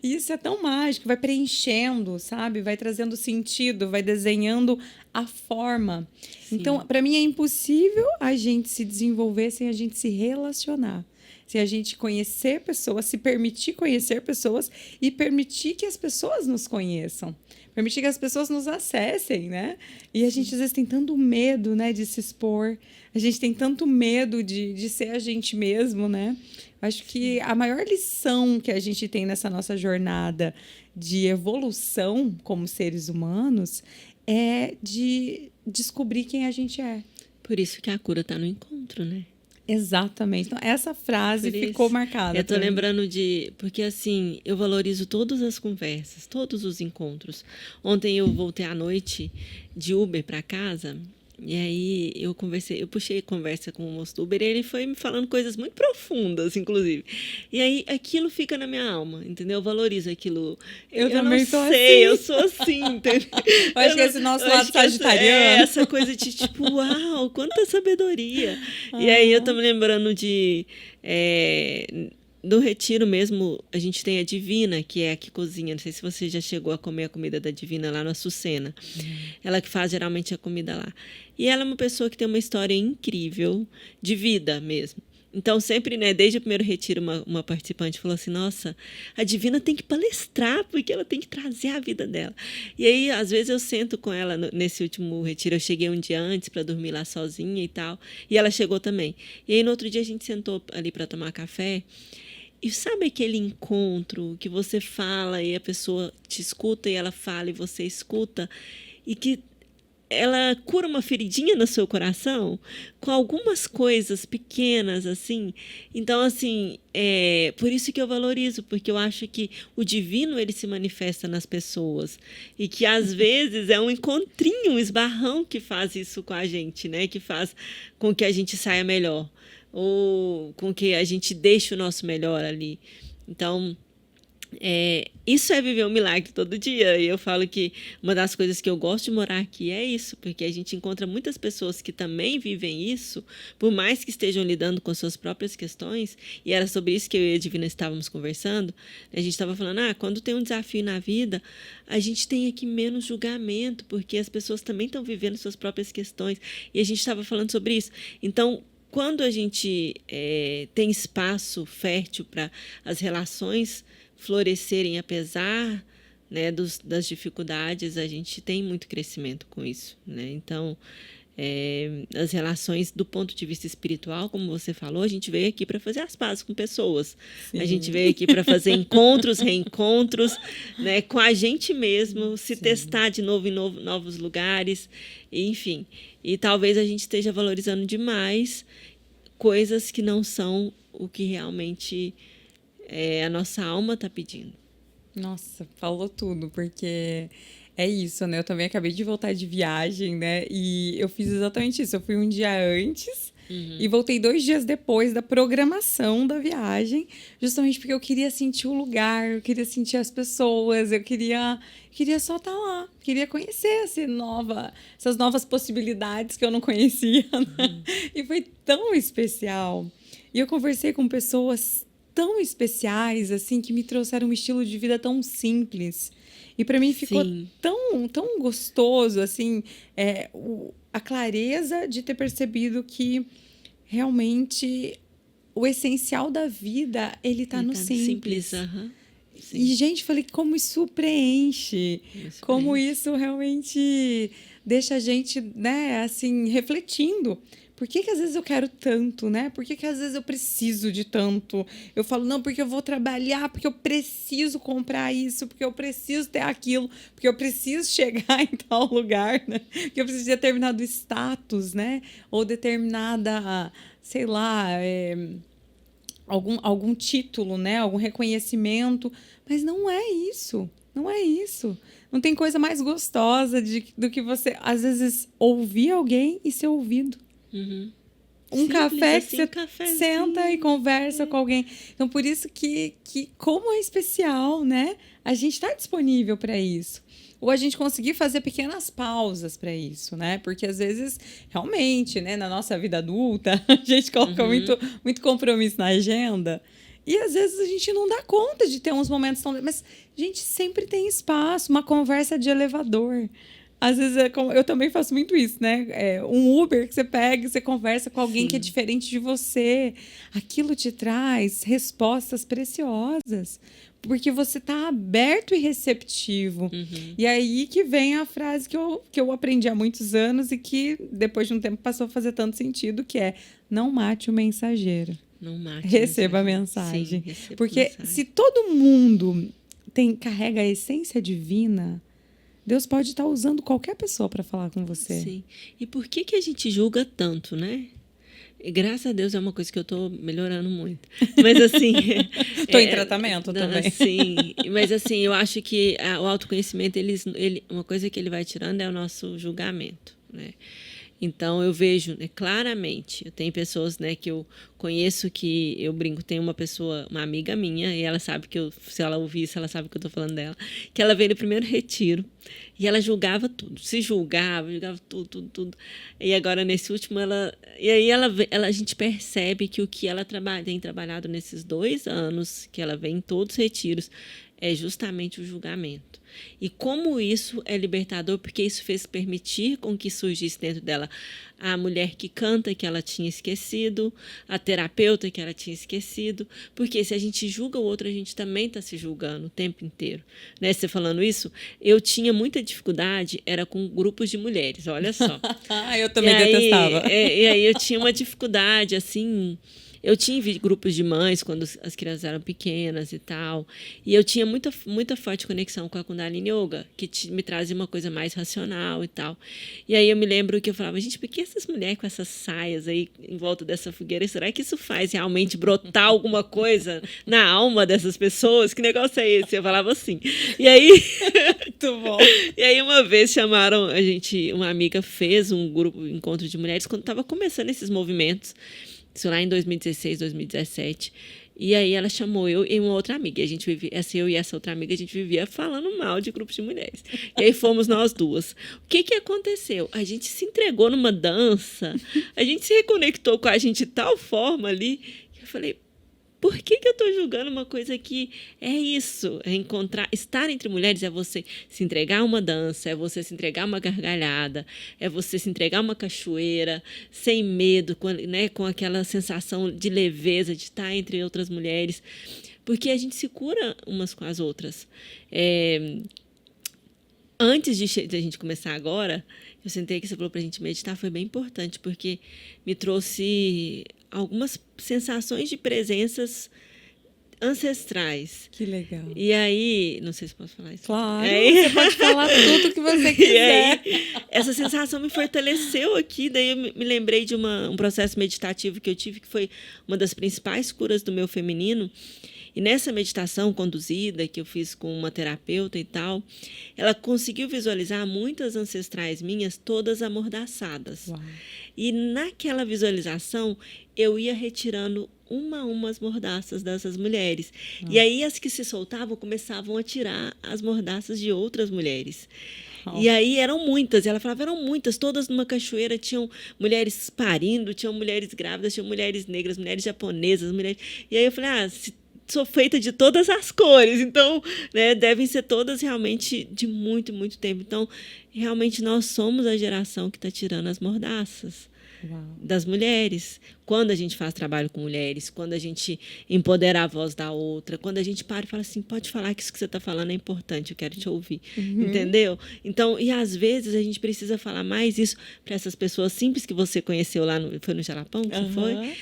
E isso é tão mágico. Vai preenchendo, sabe? Vai trazendo sentido, vai desenhando a forma. Sim. Então, para mim, é impossível a gente se desenvolver sem a gente se relacionar. Se a gente conhecer pessoas, se permitir conhecer pessoas e permitir que as pessoas nos conheçam. Permitir que as pessoas nos acessem, né? E a gente, às vezes, tem tanto medo, né, de se expor. A gente tem tanto medo de ser a gente mesmo, né? Acho que a maior lição que a gente tem nessa nossa jornada de evolução como seres humanos é de descobrir quem a gente é. Por isso que a cura está no encontro, né? Exatamente. Então, essa frase ficou marcada. Eu tô lembrando porque assim, eu valorizo todas as conversas, todos os encontros. Ontem eu voltei à noite de Uber para casa. E aí eu puxei conversa com o moço do Uber e ele foi me falando coisas muito profundas, inclusive. E aí aquilo fica na minha alma, entendeu? Eu valorizo aquilo. Eu também não sou sei, assim. eu sou assim, entendeu? Eu acho que esse nosso lado sagitariano. Essa coisa de tipo, uau, quanta sabedoria. E aí eu tô me lembrando do retiro mesmo, a gente tem a Divina, que é a que cozinha. Não sei se você já chegou a comer a comida da Divina lá no Açucena. Ela que faz geralmente a comida lá. E ela é uma pessoa que tem uma história incrível de vida mesmo. Então, sempre, né, desde o primeiro retiro, uma participante falou assim, nossa, a Divina tem que palestrar, porque ela tem que trazer a vida dela. E aí, às vezes, eu sento com ela nesse último retiro. Eu cheguei um dia antes para dormir lá sozinha e tal. E ela chegou também. E aí, no outro dia, a gente sentou ali para tomar café. E sabe aquele encontro que você fala e a pessoa te escuta e ela fala e você escuta e que ela cura uma feridinha no seu coração com algumas coisas pequenas, assim. Então, assim, por isso que eu valorizo, porque eu acho que o divino, ele se manifesta nas pessoas e que, às vezes, é um encontrinho, um esbarrão que faz isso com a gente, né? Que faz com que a gente saia melhor ou com que a gente deixe o nosso melhor ali. Então, isso é viver um milagre todo dia. E eu falo que uma das coisas que eu gosto de morar aqui é isso, porque a gente encontra muitas pessoas que também vivem isso, por mais que estejam lidando com suas próprias questões. E era sobre isso que eu e a Divina estávamos conversando. A gente estava falando, quando tem um desafio na vida, a gente tem aqui menos julgamento, porque as pessoas também estão vivendo suas próprias questões. E a gente estava falando sobre isso. Então, quando a gente tem espaço fértil para as relações florescerem apesar né, das dificuldades, a gente tem muito crescimento com isso, né? Então, as relações do ponto de vista espiritual, como você falou, a gente veio aqui para fazer as pazes com pessoas. Sim. A gente veio aqui para fazer encontros, reencontros, né, com a gente mesmo, se Sim. testar de novo em novos lugares, enfim. E talvez a gente esteja valorizando demais coisas que não são o que realmente a nossa alma está pedindo. Nossa, falou tudo, porque é isso, né? Eu também acabei de voltar de viagem, né? E eu fiz exatamente isso. Eu fui um dia antes e voltei 2 dias depois da programação da viagem, justamente porque eu queria sentir o lugar, eu queria sentir as pessoas, eu queria só estar lá, queria conhecer essas novas possibilidades que eu não conhecia, né? E foi tão especial. E eu conversei com pessoas tão especiais, assim, que me trouxeram um estilo de vida tão simples. E para mim ficou tão gostoso, assim, a clareza de ter percebido que realmente o essencial da vida, ele tá no simples. E, gente, falei, como isso preenche, como isso realmente deixa a gente, né, assim, refletindo. Por que às vezes eu quero tanto, né? Por que às vezes eu preciso de tanto? Eu falo, não, porque eu vou trabalhar, porque eu preciso comprar isso, porque eu preciso ter aquilo, porque eu preciso chegar em tal lugar, né? Porque eu preciso de determinado status, né? Ou determinada, sei lá, algum título, né? Algum reconhecimento. Mas não é isso. Não é isso. Não tem coisa mais gostosa do que você, às vezes, ouvir alguém e ser ouvido. Um café que você senta e conversa com alguém. Então, por isso que como é especial, né? A gente está disponível para isso. Ou a gente conseguir fazer pequenas pausas para isso, né? Porque, às vezes, realmente, né, na nossa vida adulta, a gente coloca muito compromisso na agenda. E, às vezes, a gente não dá conta de ter uns momentos tão... Mas, gente, sempre tem espaço. Uma conversa de elevador. Às vezes, eu também faço muito isso, né? Um Uber que você pega e você conversa com alguém que é diferente de você. Aquilo te traz respostas preciosas, porque você está aberto e receptivo. E aí que vem a frase que eu aprendi há muitos anos e que, depois de um tempo, passou a fazer tanto sentido, que é: não mate o mensageiro. Não mate receba a mensagem. Sim, receba porque mensagem. Se todo mundo carrega a essência divina, Deus pode estar usando qualquer pessoa para falar com você. Sim. E por que a gente julga tanto, né? E, graças a Deus é uma coisa que eu estou melhorando muito. Mas assim... Estou em tratamento também. Sim, mas assim, eu acho que o autoconhecimento, uma coisa que ele vai tirando é o nosso julgamento, né? Então, eu vejo, né, claramente, eu tenho pessoas, né, que eu conheço, que eu brinco, tem uma pessoa, uma amiga minha, e ela sabe que se ela ouvir isso, ela sabe que eu estou falando dela, que ela veio no primeiro retiro e ela julgava tudo, julgava tudo. E agora, nesse último, a gente percebe que o que ela tem trabalhado nesses 2 anos, que ela vem em todos os retiros, é justamente o julgamento. E como isso é libertador, porque isso fez permitir com que surgisse dentro dela a mulher que canta, que ela tinha esquecido, a terapeuta, que ela tinha esquecido, porque se a gente julga o outro, a gente também está se julgando o tempo inteiro. Né? Você falando isso, eu tinha muita dificuldade, era com grupos de mulheres, olha só. Eu também detestava. E aí eu tinha uma dificuldade, assim... Eu tive grupos de mães quando as crianças eram pequenas e tal. E eu tinha muita forte conexão com a Kundalini Yoga, que me trazia uma coisa mais racional e tal. E aí eu me lembro que eu falava, gente, por que essas mulheres com essas saias aí em volta dessa fogueira? Será que isso faz realmente brotar alguma coisa na alma dessas pessoas? Que negócio é esse? Eu falava assim. E aí... Muito bom. E aí uma vez chamaram a gente, uma amiga fez um encontro de mulheres quando estava começando esses movimentos. Isso lá em 2016, 2017. E aí ela chamou eu e uma outra amiga. E a gente vivia, eu e essa outra amiga, a gente vivia falando mal de grupos de mulheres. E aí fomos nós duas. O que aconteceu? A gente se entregou numa dança, a gente se reconectou com a gente de tal forma ali, que eu falei, por que eu estou julgando uma coisa que é isso? É estar entre mulheres é você se entregar a uma dança, é você se entregar a uma gargalhada, é você se entregar a uma cachoeira, sem medo, com aquela sensação de leveza, de estar entre outras mulheres. porque a gente se cura umas com as outras. Antes de a gente começar agora, eu sentei que você falou para a gente meditar, foi bem importante, porque me trouxe algumas sensações de presenças ancestrais. Que legal. E aí, não sei se posso falar isso. Claro, você pode falar tudo que você quiser. E aí, essa sensação me fortaleceu aqui, daí eu me lembrei de um processo meditativo que eu tive, que foi uma das principais curas do meu feminino. E nessa meditação conduzida, que eu fiz com uma terapeuta e tal, ela conseguiu visualizar muitas ancestrais minhas, todas amordaçadas. Uau. E naquela visualização, eu ia retirando uma a uma as mordaças dessas mulheres. E aí as que se soltavam começavam a tirar as mordaças de outras mulheres. E aí eram muitas, e ela falava, eram muitas, todas numa cachoeira, tinham mulheres parindo, tinham mulheres grávidas, tinham mulheres negras, mulheres japonesas, mulheres... E aí eu falei, sou feita de todas as cores, então, né, devem ser todas realmente de muito, muito tempo. Então, realmente nós somos a geração que está tirando as mordaças. Uau. Das mulheres. Quando a gente faz trabalho com mulheres, quando a gente empodera a voz da outra, quando a gente para e fala assim, pode falar que isso que você está falando é importante, eu quero te ouvir. Entendeu? Então, e às vezes a gente precisa falar mais isso para essas pessoas simples que você conheceu lá, foi no Jalapão, que foi?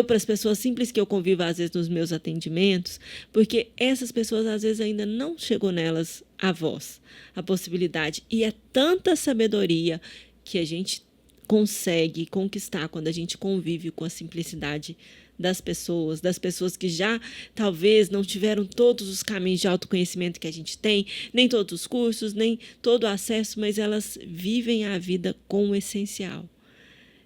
Para as pessoas simples que eu convivo às vezes nos meus atendimentos, porque essas pessoas às vezes ainda não chegou nelas a voz, a possibilidade. E é tanta sabedoria que a gente consegue conquistar quando a gente convive com a simplicidade das pessoas que já talvez não tiveram todos os caminhos de autoconhecimento que a gente tem, nem todos os cursos, nem todo o acesso, mas elas vivem a vida com o essencial.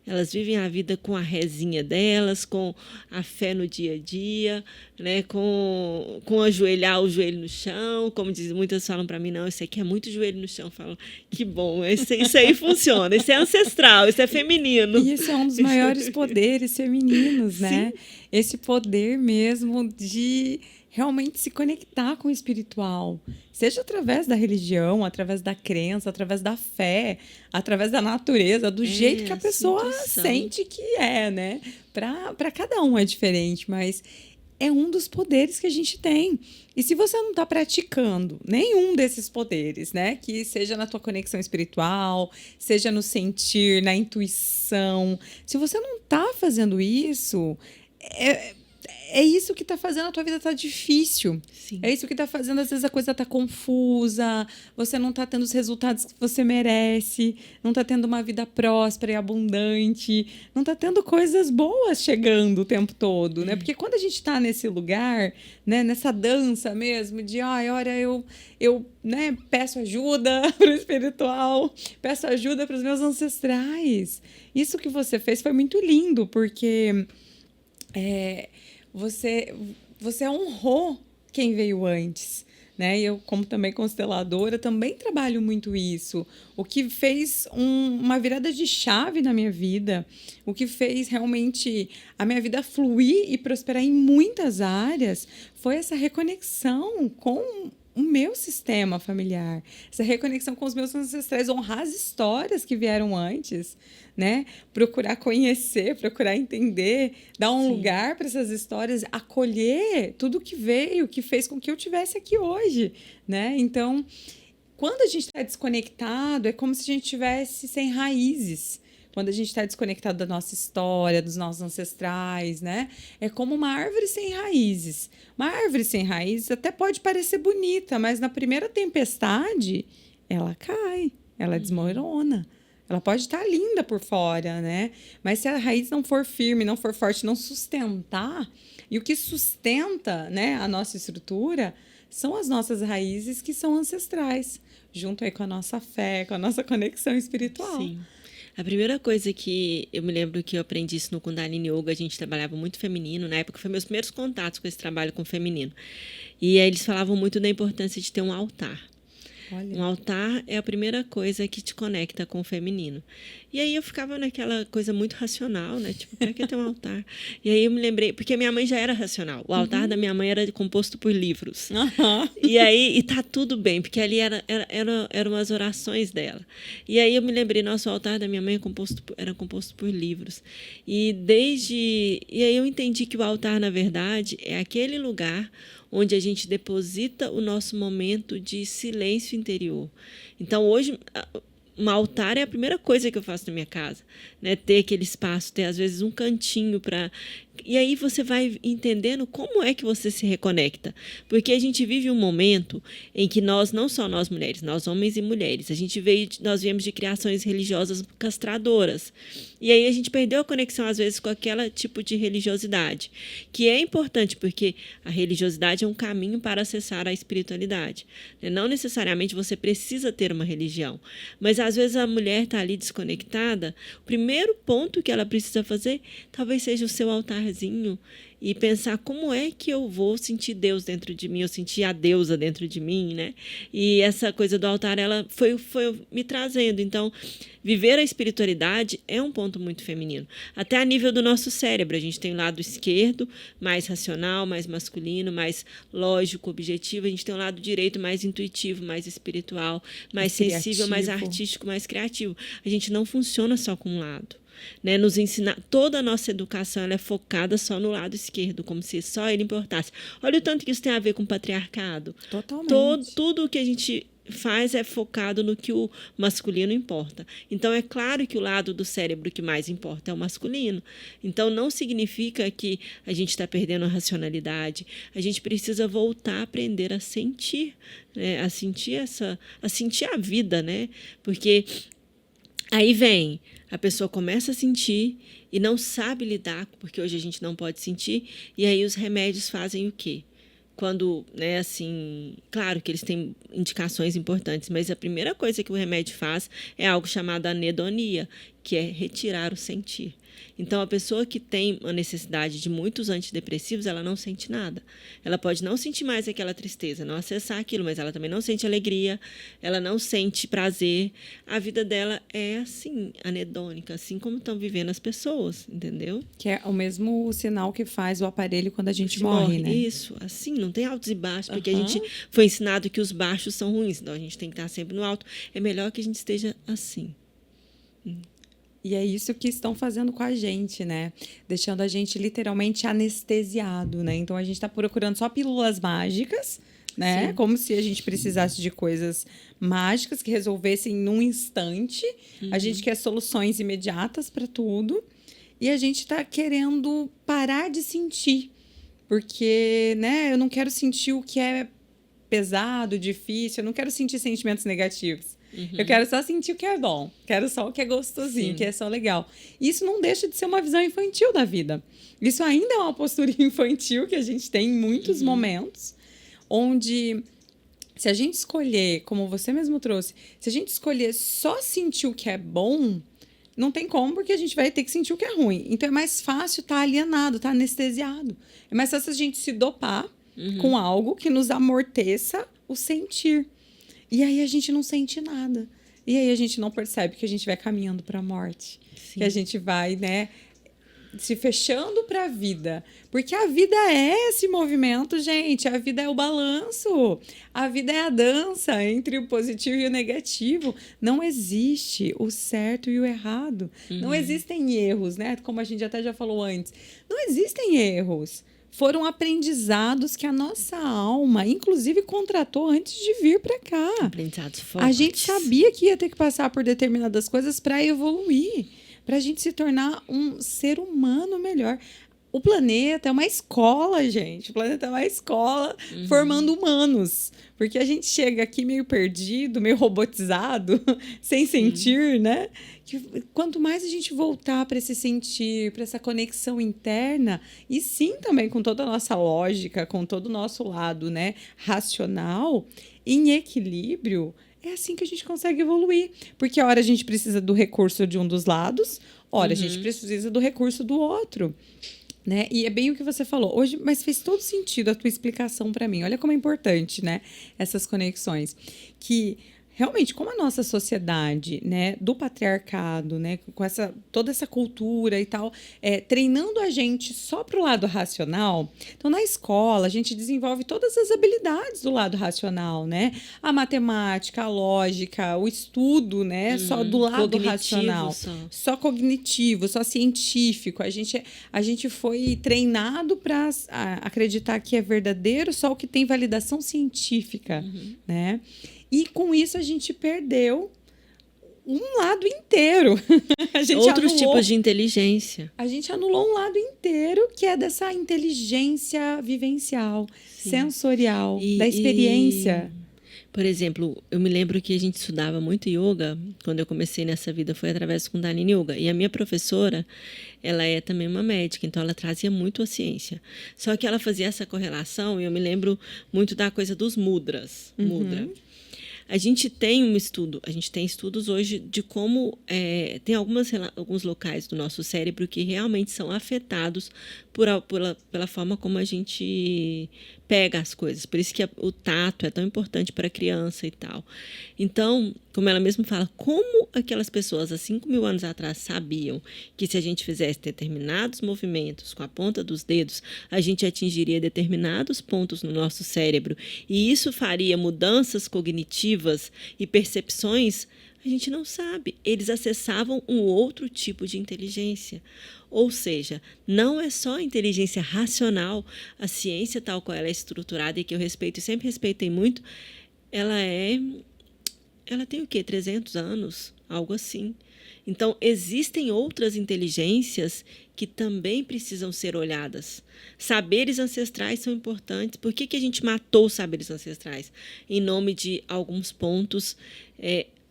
Elas vivem a vida com a rezinha delas, com a fé no dia a dia, né? com ajoelhar o joelho no chão, como muitas falam para mim, não, isso aqui é muito joelho no chão. Eu falo, que bom, isso aí funciona, isso é ancestral, isso é feminino. E isso é um dos maiores poderes femininos, né? Sim. Esse poder mesmo de realmente se conectar com o espiritual, seja através da religião, através da crença, através da fé, através da natureza, do jeito que a pessoa sente que é, né? Para cada um é diferente, mas é um dos poderes que a gente tem. E se você não está praticando nenhum desses poderes, né? Que seja na tua conexão espiritual, seja no sentir, na intuição, se você não está fazendo isso, é isso que está fazendo a tua vida estar difícil. Sim. É isso que está fazendo, às vezes, a coisa tá confusa, você não está tendo os resultados que você merece, não está tendo uma vida próspera e abundante, não está tendo coisas boas chegando o tempo todo, né? Porque quando a gente está nesse lugar, né, nessa dança mesmo, de, olha, eu né, peço ajuda para o espiritual, peço ajuda para os meus ancestrais. Isso que você fez foi muito lindo, porque... Você honrou quem veio antes, né? E eu, como também consteladora, também trabalho muito isso. O que fez uma virada de chave na minha vida, o que fez realmente a minha vida fluir e prosperar em muitas áreas, foi essa reconexão com o meu sistema familiar, essa reconexão com os meus ancestrais, honrar as histórias que vieram antes, né? Procurar conhecer, procurar entender, dar um lugar para essas histórias, acolher tudo que veio, que fez com que eu estivesse aqui hoje, né? Então, quando a gente está desconectado, é como se a gente estivesse sem raízes. Quando a gente está desconectado da nossa história, dos nossos ancestrais, né? É como uma árvore sem raízes. Uma árvore sem raízes até pode parecer bonita, mas na primeira tempestade, ela cai, ela desmorona. Ela pode estar linda por fora, né? Mas se a raiz não for firme, não for forte, não sustentar, e o que sustenta, né, a nossa estrutura são as nossas raízes que são ancestrais, junto aí com a nossa fé, com a nossa conexão espiritual. Sim. A primeira coisa que eu me lembro que eu aprendi isso no Kundalini Yoga, a gente trabalhava muito feminino, na época foi meus primeiros contatos com esse trabalho com o feminino. E aí eles falavam muito da importância de ter um altar. Olha. Um altar é a primeira coisa que te conecta com o feminino. E aí eu ficava naquela coisa muito racional, né? Tipo, pra que ter um altar? E aí eu me lembrei, porque a minha mãe já era racional. O altar da minha mãe era composto por livros. Aham. E aí, e tá tudo bem, porque ali eram as orações dela. E aí eu me lembrei, nosso altar da minha mãe era composto por livros. E aí eu entendi que o altar, na verdade, é aquele lugar onde a gente deposita o nosso momento de silêncio interior. Então, hoje, um altar é a primeira coisa que eu faço na minha casa, né? Ter aquele espaço, ter às vezes um cantinho para... E aí você vai entendendo como é que você se reconecta. Porque a gente vive um momento em que nós, não só nós mulheres, nós homens e mulheres, nós viemos de criações religiosas castradoras. E aí a gente perdeu a conexão, às vezes, com aquele tipo de religiosidade, que é importante, porque a religiosidade é um caminho para acessar a espiritualidade. Não necessariamente você precisa ter uma religião, mas às vezes a mulher está ali desconectada, o primeiro ponto que ela precisa fazer talvez seja o seu altarzinho e pensar como é que eu vou sentir Deus dentro de mim, eu sentir a deusa dentro de mim, né? E essa coisa do altar, ela foi me trazendo. Então, viver a espiritualidade é um ponto muito feminino. Até a nível do nosso cérebro, a gente tem o lado esquerdo, mais racional, mais masculino, mais lógico, objetivo. A gente tem o lado direito, mais intuitivo, mais espiritual, mais sensível, mais artístico, mais criativo. A gente não funciona só com um lado. Né, nos ensinar, toda a nossa educação ela é focada só no lado esquerdo, como se só ele importasse. Olha o tanto que isso tem a ver com o patriarcado. Totalmente. Tudo o que a gente faz é focado no que o masculino importa. Então, é claro que o lado do cérebro que mais importa é o masculino. Então, não significa que a gente está perdendo a racionalidade. A gente precisa voltar a aprender a sentir, né, a sentir a vida, né? Porque aí vem, a pessoa começa a sentir e não sabe lidar, porque hoje a gente não pode sentir, e aí os remédios fazem o quê? Quando, né, assim, claro que eles têm indicações importantes, mas a primeira coisa que o remédio faz é algo chamado anedonia, que é retirar o sentir. Então, a pessoa que tem uma necessidade de muitos antidepressivos, ela não sente nada. Ela pode não sentir mais aquela tristeza, não acessar aquilo, mas ela também não sente alegria, ela não sente prazer. A vida dela é assim, anedônica, assim como estão vivendo as pessoas, entendeu? Que é o mesmo sinal que faz o aparelho quando a gente morre, né? Isso, assim, não tem altos e baixos, porque a gente foi ensinado que os baixos são ruins, então a gente tem que estar sempre no alto. É melhor que a gente esteja assim. E é isso que estão fazendo com a gente, né? Deixando a gente literalmente anestesiado, né? Então a gente está procurando só pílulas mágicas, né? Sim. Como se a gente precisasse de coisas mágicas que resolvessem num instante. A gente quer soluções imediatas para tudo. E a gente está querendo parar de sentir. Porque, né, eu não quero sentir o que é pesado, difícil, eu não quero sentir sentimentos negativos. Eu quero só sentir o que é bom, quero só o que é gostosinho, que é só legal. Isso não deixa de ser uma visão infantil da vida. Isso ainda é uma postura infantil que a gente tem em muitos momentos, onde se a gente escolher, como você mesmo trouxe, se a gente escolher só sentir o que é bom, não tem como, porque a gente vai ter que sentir o que é ruim. Então é mais fácil estar alienado, estar anestesiado. É mais fácil a gente se dopar com algo que nos amorteça o sentir. E aí a gente não sente nada. E aí a gente não percebe que a gente vai caminhando para a morte. Sim. Que a gente vai, né, se fechando para a vida. Porque a vida é esse movimento, gente. A vida é o balanço. A vida é a dança entre o positivo e o negativo. Não existe o certo e o errado. Não existem erros, né? Como a gente até já falou antes. Não existem erros. Foram aprendizados que a nossa alma, inclusive, contratou antes de vir para cá. Aprendizados fortes. A gente sabia que ia ter que passar por determinadas coisas para evoluir, para a gente se tornar um ser humano melhor. O planeta é uma escola, gente. O planeta é uma escola formando humanos. Porque a gente chega aqui meio perdido, meio robotizado, sem sentir, né? Que quanto mais a gente voltar para esse sentir, para essa conexão interna, e sim também com toda a nossa lógica, com todo o nosso lado, né, racional, em equilíbrio, é assim que a gente consegue evoluir. Porque a hora a gente precisa do recurso de um dos lados, ora a gente precisa do recurso do outro. Né? E é bem o que você falou hoje, mas fez todo sentido a tua explicação para mim. Olha como é importante, né? Essas conexões. Que realmente, como a nossa sociedade, né, do patriarcado, né, com toda essa cultura e tal, treinando a gente só para o lado racional. Então, na escola, a gente desenvolve todas as habilidades do lado racional, né? A matemática, a lógica, o estudo, né, só do lado Cognitivo racional. Só cognitivo, só científico. A gente foi treinado para acreditar que é verdadeiro só o que tem validação científica, né? E com isso a gente perdeu um lado inteiro. Outros tipos de inteligência. A gente anulou um lado inteiro, que é dessa inteligência vivencial, sensorial, da experiência. Por exemplo, eu me lembro que a gente estudava muito yoga, quando eu comecei nessa vida, foi através do Kundalini Yoga. E a minha professora, ela é também uma médica, então ela trazia muito a ciência. Só que ela fazia essa correlação, e eu me lembro muito da coisa dos mudras. Mudra. A gente tem estudos hoje de como tem alguns locais do nosso cérebro que realmente são afetados pela forma como a gente pega as coisas. Por isso que o tato é tão importante para a criança e tal. Então, como ela mesma fala, como aquelas pessoas há 5.000 anos atrás sabiam que se a gente fizesse determinados movimentos com a ponta dos dedos, a gente atingiria determinados pontos no nosso cérebro e isso faria mudanças cognitivas e percepções, a gente não sabe. Eles acessavam um outro tipo de inteligência. Ou seja, não é só a inteligência racional, a ciência tal qual ela é estruturada e que eu respeito e sempre respeitei muito, ela tem o quê? 300 anos? Algo assim. Então, existem outras inteligências que também precisam ser olhadas. Saberes ancestrais são importantes. Por que a gente matou os saberes ancestrais? Em nome de alguns pontos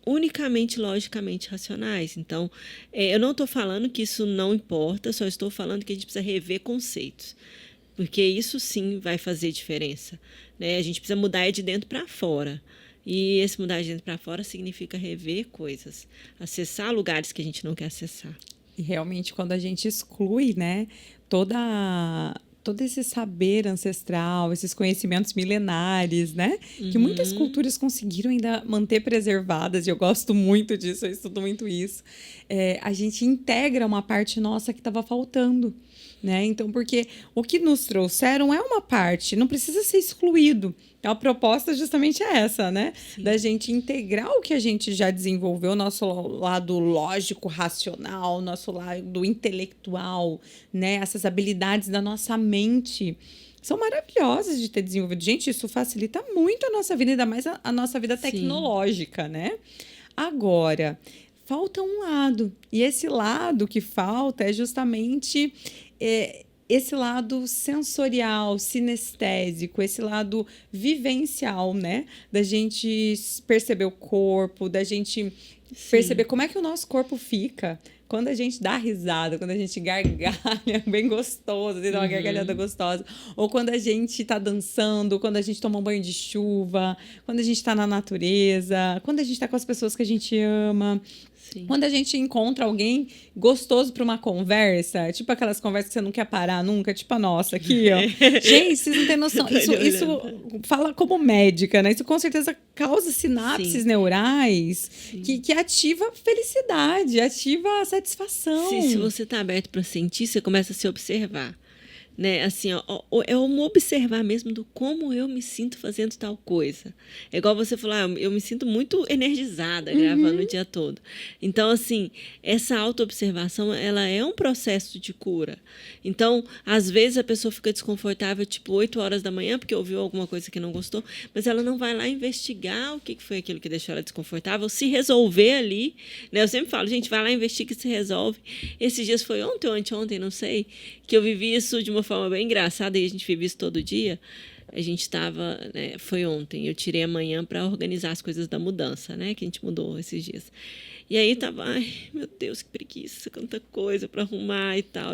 unicamente logicamente racionais. Então, eu não estou falando que isso não importa, só estou falando que a gente precisa rever conceitos. Porque isso sim vai fazer diferença. Né? A gente precisa mudar de dentro para fora. E esse mudar de dentro para fora significa rever coisas, acessar lugares que a gente não quer acessar. E realmente, quando a gente exclui, né, todo esse saber ancestral, esses conhecimentos milenares, né, que muitas culturas conseguiram ainda manter preservadas, e eu gosto muito disso, eu estudo muito isso, a gente integra uma parte nossa que estava faltando. Né? Então, porque o que nos trouxeram é uma parte, não precisa ser excluído. Então, a proposta justamente é essa, né? Sim. Da gente integrar o que a gente já desenvolveu, nosso lado lógico, racional, nosso lado intelectual, né? Essas habilidades da nossa mente são maravilhosas de ter desenvolvido. Gente, isso facilita muito a nossa vida, ainda mais a nossa vida tecnológica, né? Agora, falta um lado. E esse lado que falta é justamente esse lado sensorial, sinestésico, esse lado vivencial, né? Da gente perceber o corpo, da gente perceber como é que o nosso corpo fica quando a gente dá risada, quando a gente gargalha bem gostoso, dá uma gargalhada gostosa, ou quando a gente está dançando, quando a gente toma um banho de chuva, quando a gente está na natureza, quando a gente está com as pessoas que a gente ama. Sim. Quando a gente encontra alguém gostoso para uma conversa, tipo aquelas conversas que você não quer parar nunca, tipo a nossa aqui, ó. Gente, vocês não têm noção. Isso fala como médica, né? Isso com certeza causa sinapses neurais que ativa a felicidade, ativa a satisfação. Se você está aberto para sentir, você começa a se observar. Né? Assim, é um observar mesmo do como eu me sinto fazendo tal coisa. É igual você falar, eu me sinto muito energizada gravando o dia todo. Então, assim, essa autoobservação, ela é um processo de cura. Então, às vezes a pessoa fica desconfortável, tipo, 8 horas da manhã, porque ouviu alguma coisa que não gostou, mas ela não vai lá investigar o que foi aquilo que deixou ela desconfortável, se resolver ali. Né? Eu sempre falo, gente, vai lá, investiga e se resolve. Esses dias foi ontem ou anteontem, não sei, que eu vivi isso de uma forma bem engraçada, e a gente vive isso todo dia. A gente estava, né, foi ontem, eu tirei a manhã para organizar as coisas da mudança, né, que a gente mudou esses dias. E aí tava, ai, meu Deus, que preguiça, quanta coisa para arrumar e tal.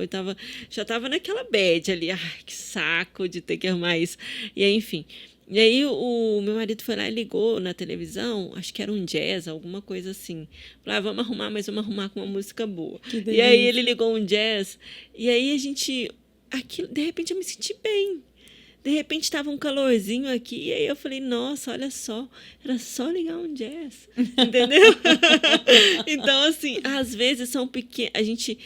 Já tava naquela bad ali, ai, que saco de ter que arrumar isso. E aí, enfim. E aí o meu marido foi lá e ligou na televisão, acho que era um jazz, alguma coisa assim. Falou, vamos arrumar, mas vamos arrumar com uma música boa. E aí ele ligou um jazz, e aí a gente aquilo, de repente eu me senti bem. De repente estava um calorzinho aqui, e aí eu falei, nossa, olha só, era só ligar um jazz, entendeu? Então, assim, às vezes são pequenos, a gente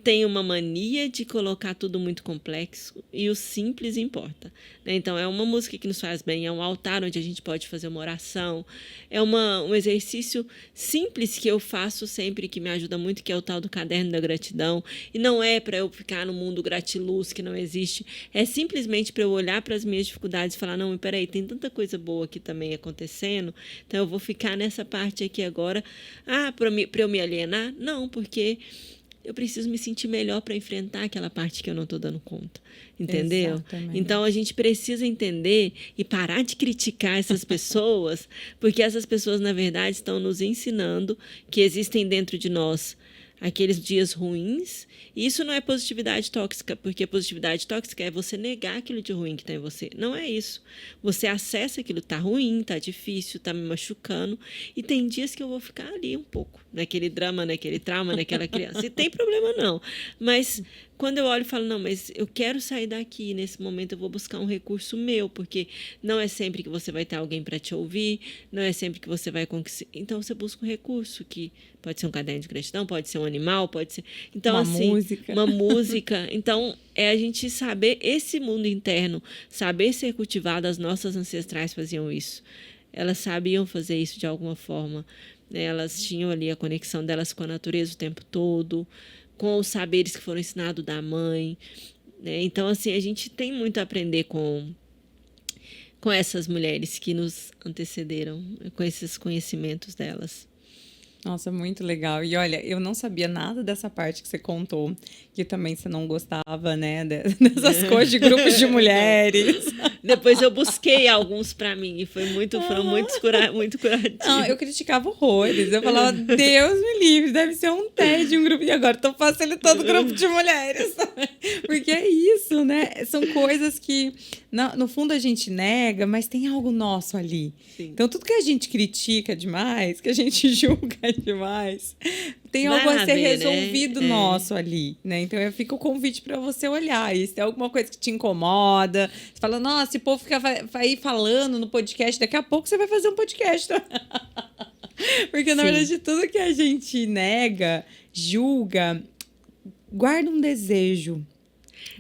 tem uma mania de colocar tudo muito complexo e o simples importa, né? Então, é uma música que nos faz bem, é um altar onde a gente pode fazer uma oração, é um exercício simples que eu faço sempre, que me ajuda muito, que é o tal do caderno da gratidão. E não é para eu ficar no mundo gratiluz que não existe, é simplesmente para eu olhar para as minhas dificuldades e falar, não, peraí, tem tanta coisa boa aqui também acontecendo, então eu vou ficar nessa parte aqui agora. Para eu me alienar? Não, porque eu preciso me sentir melhor para enfrentar aquela parte que eu não estou dando conta, entendeu? Exatamente. Então, a gente precisa entender e parar de criticar essas pessoas, porque essas pessoas, na verdade, estão nos ensinando que existem dentro de nós aqueles dias ruins. E isso não é positividade tóxica, porque positividade tóxica é você negar aquilo de ruim que está em você. Não é isso. Você acessa aquilo, está ruim, está difícil, está me machucando, e tem dias que eu vou ficar ali um pouco, naquele drama, naquele trauma, naquela criança. E tem problema não. Mas quando eu olho e falo, não, mas eu quero sair daqui, nesse momento eu vou buscar um recurso meu, porque não é sempre que você vai ter alguém para te ouvir, não é sempre que você vai conquistar. Então você busca um recurso, que pode ser um caderno de gratidão, pode ser um animal, pode ser... Então, uma música. Então, é a gente saber esse mundo interno, saber ser cultivado. As nossas ancestrais faziam isso. Elas sabiam fazer isso de alguma forma, né? Elas tinham ali a conexão delas com a natureza o tempo todo, com os saberes que foram ensinados da mãe, né? Então, assim, a gente tem muito a aprender com essas mulheres que nos antecederam, com esses conhecimentos delas. Nossa, muito legal. E olha, eu não sabia nada dessa parte que você contou, que também você não gostava, né, dessas coisas de grupos de mulheres. Depois eu busquei alguns para mim e foram muito curativos. Não, eu criticava horrores. Eu falava, Deus me livre, deve ser um TED, um grupo. E agora estou facilitando o grupo de mulheres. Porque é isso, né? São coisas que, no fundo, a gente nega, mas tem algo nosso ali. Sim. Então, tudo que a gente critica demais, que a gente julga demais, tem algo a ser resolvido, né? Nosso ali, né? Então, fica o convite para você olhar. E se tem alguma coisa que te incomoda, você fala, nossa, esse povo vai ir falando no podcast, daqui a pouco você vai fazer um podcast. Porque, na verdade, tudo que a gente nega, julga, guarda um desejo.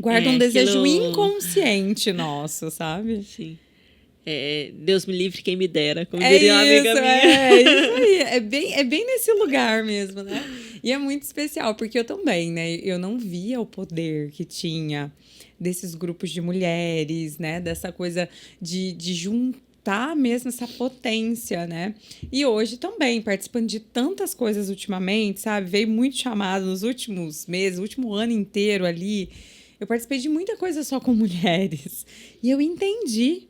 Guarda um desejo inconsciente nosso, sabe? Sim. Deus me livre, quem me dera, como diria uma amiga minha. É isso aí, é bem nesse lugar mesmo, né? E é muito especial, porque eu também, né? Eu não via o poder que tinha desses grupos de mulheres, né? Dessa coisa de juntar mesmo essa potência, né? E hoje também, participando de tantas coisas ultimamente, sabe? Veio muito chamado nos últimos meses, o último ano inteiro ali. Eu participei de muita coisa só com mulheres. E eu entendi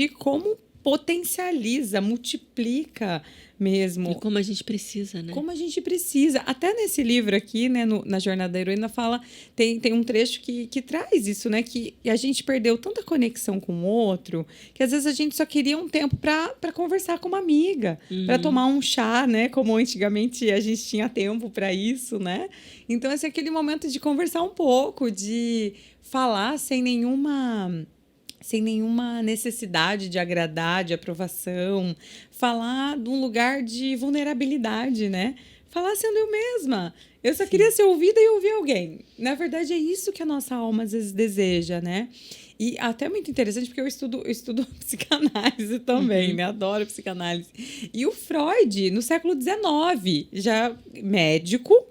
como potencializa, multiplica mesmo. E como a gente precisa, né? Como a gente precisa. Até nesse livro aqui, né, na Jornada da Heroína, fala, tem um trecho que traz isso, né? Que a gente perdeu tanta conexão com o outro, que às vezes a gente só queria um tempo para conversar com uma amiga, para tomar um chá, né? Como antigamente a gente tinha tempo para isso, né? Então, esse é aquele momento de conversar um pouco, de falar sem nenhuma necessidade de agradar, de aprovação, falar de um lugar de vulnerabilidade, né? Falar sendo eu mesma. Eu só queria ser ouvida e ouvir alguém. Na verdade, é isso que a nossa alma às vezes deseja, né? E até muito interessante, porque eu estudo psicanálise também, né? Adoro psicanálise. E o Freud, no século XIX, já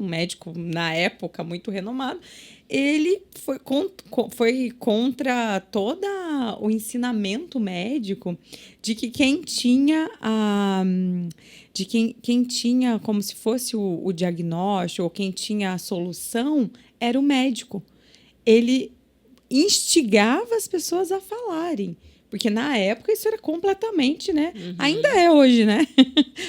um médico na época muito renomado, ele foi contra todo o ensinamento médico de que quem tinha quem tinha como se fosse o diagnóstico, ou quem tinha a solução, era o médico. Ele instigava as pessoas a falarem. Porque na época isso era completamente, né? Ainda é hoje, né?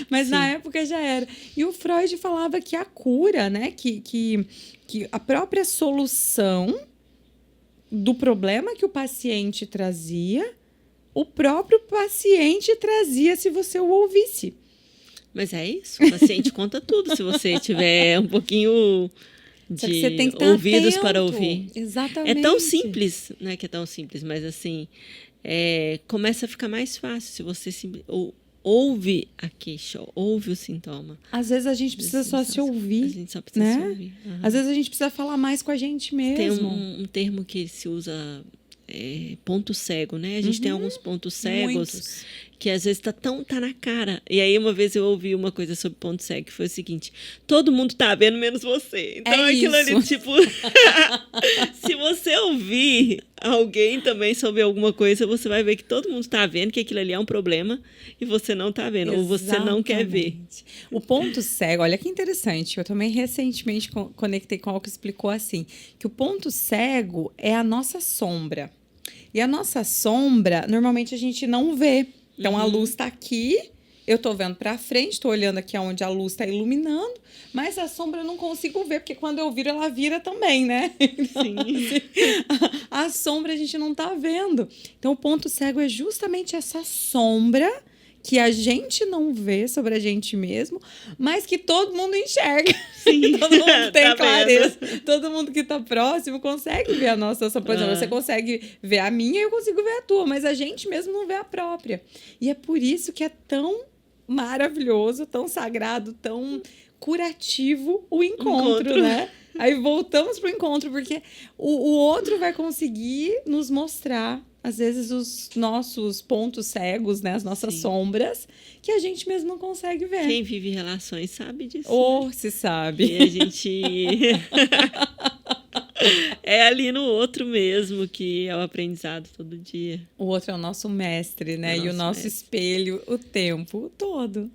Mas na época já era. E o Freud falava que a cura, né? Que a própria solução do problema que o paciente trazia, o próprio paciente trazia se você o ouvisse. Mas é isso, o paciente conta tudo se você tiver um pouquinho Só que você de tem que estar ouvidos atento. para ouvir. Exatamente. É tão simples, não é que é tão simples, mas assim, começa a ficar mais fácil se você ouve a queixa, ouve o sintoma. Às vezes a gente precisa só se ouvir. A gente só precisa né? se ouvir. Uhum. Às vezes a gente precisa falar mais com a gente mesmo. Tem um termo que se usa, ponto cego, né? A gente tem alguns pontos cegos. Muitos. Que às vezes tá na cara. E aí uma vez eu ouvi uma coisa sobre ponto cego, que foi o seguinte: todo mundo tá vendo menos você. Então aquilo isso. ali, tipo, se você ouvir alguém também sobre alguma coisa, você vai ver que todo mundo tá vendo que aquilo ali é um problema e você não tá vendo, ou você não quer ver. O ponto cego, olha que interessante, eu também recentemente conectei com algo que explicou assim, que o ponto cego é a nossa sombra. E a nossa sombra, normalmente a gente não vê. Então, a luz está aqui, eu estou vendo para frente, estou olhando aqui onde a luz está iluminando, mas a sombra eu não consigo ver, porque quando eu viro, ela vira também, né? Então, Sim. assim, a sombra a gente não está vendo. Então, o ponto cego é justamente essa sombra que a gente não vê sobre a gente mesmo, mas que todo mundo enxerga. Sim. Todo mundo tem Tá clareza. Todo mundo que tá próximo consegue ver a nossa. Por exemplo, você consegue ver a minha e eu consigo ver a tua, mas a gente mesmo não vê a própria. E é por isso que é tão maravilhoso, tão sagrado, tão curativo o encontro. Né? Aí voltamos pro encontro, porque o outro vai conseguir nos mostrar às vezes os nossos pontos cegos, né? As nossas sombras, que a gente mesmo não consegue ver. Quem vive relações sabe disso. Se sabe. E a gente é ali no outro mesmo que é o aprendizado todo dia. O outro é o nosso mestre, né? E o nosso espelho o tempo todo.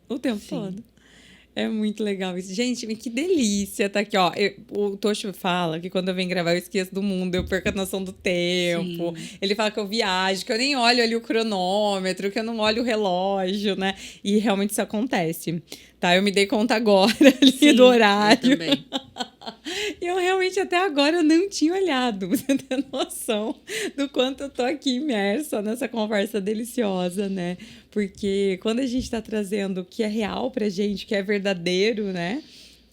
O tempo todo. É muito legal isso. Gente, que delícia tá aqui, ó. O Tocho fala que quando eu venho gravar eu esqueço do mundo, eu perco a noção do tempo. Sim. Ele fala que eu viajo, que eu nem olho ali o cronômetro, que eu não olho o relógio, né? E realmente isso acontece, tá? Eu me dei conta agora ali do horário. Eu também. E eu realmente até agora eu não tinha olhado, você tem noção do quanto eu tô aqui imersa nessa conversa deliciosa, né? Porque quando a gente tá trazendo o que é real pra gente, o que é verdadeiro, né?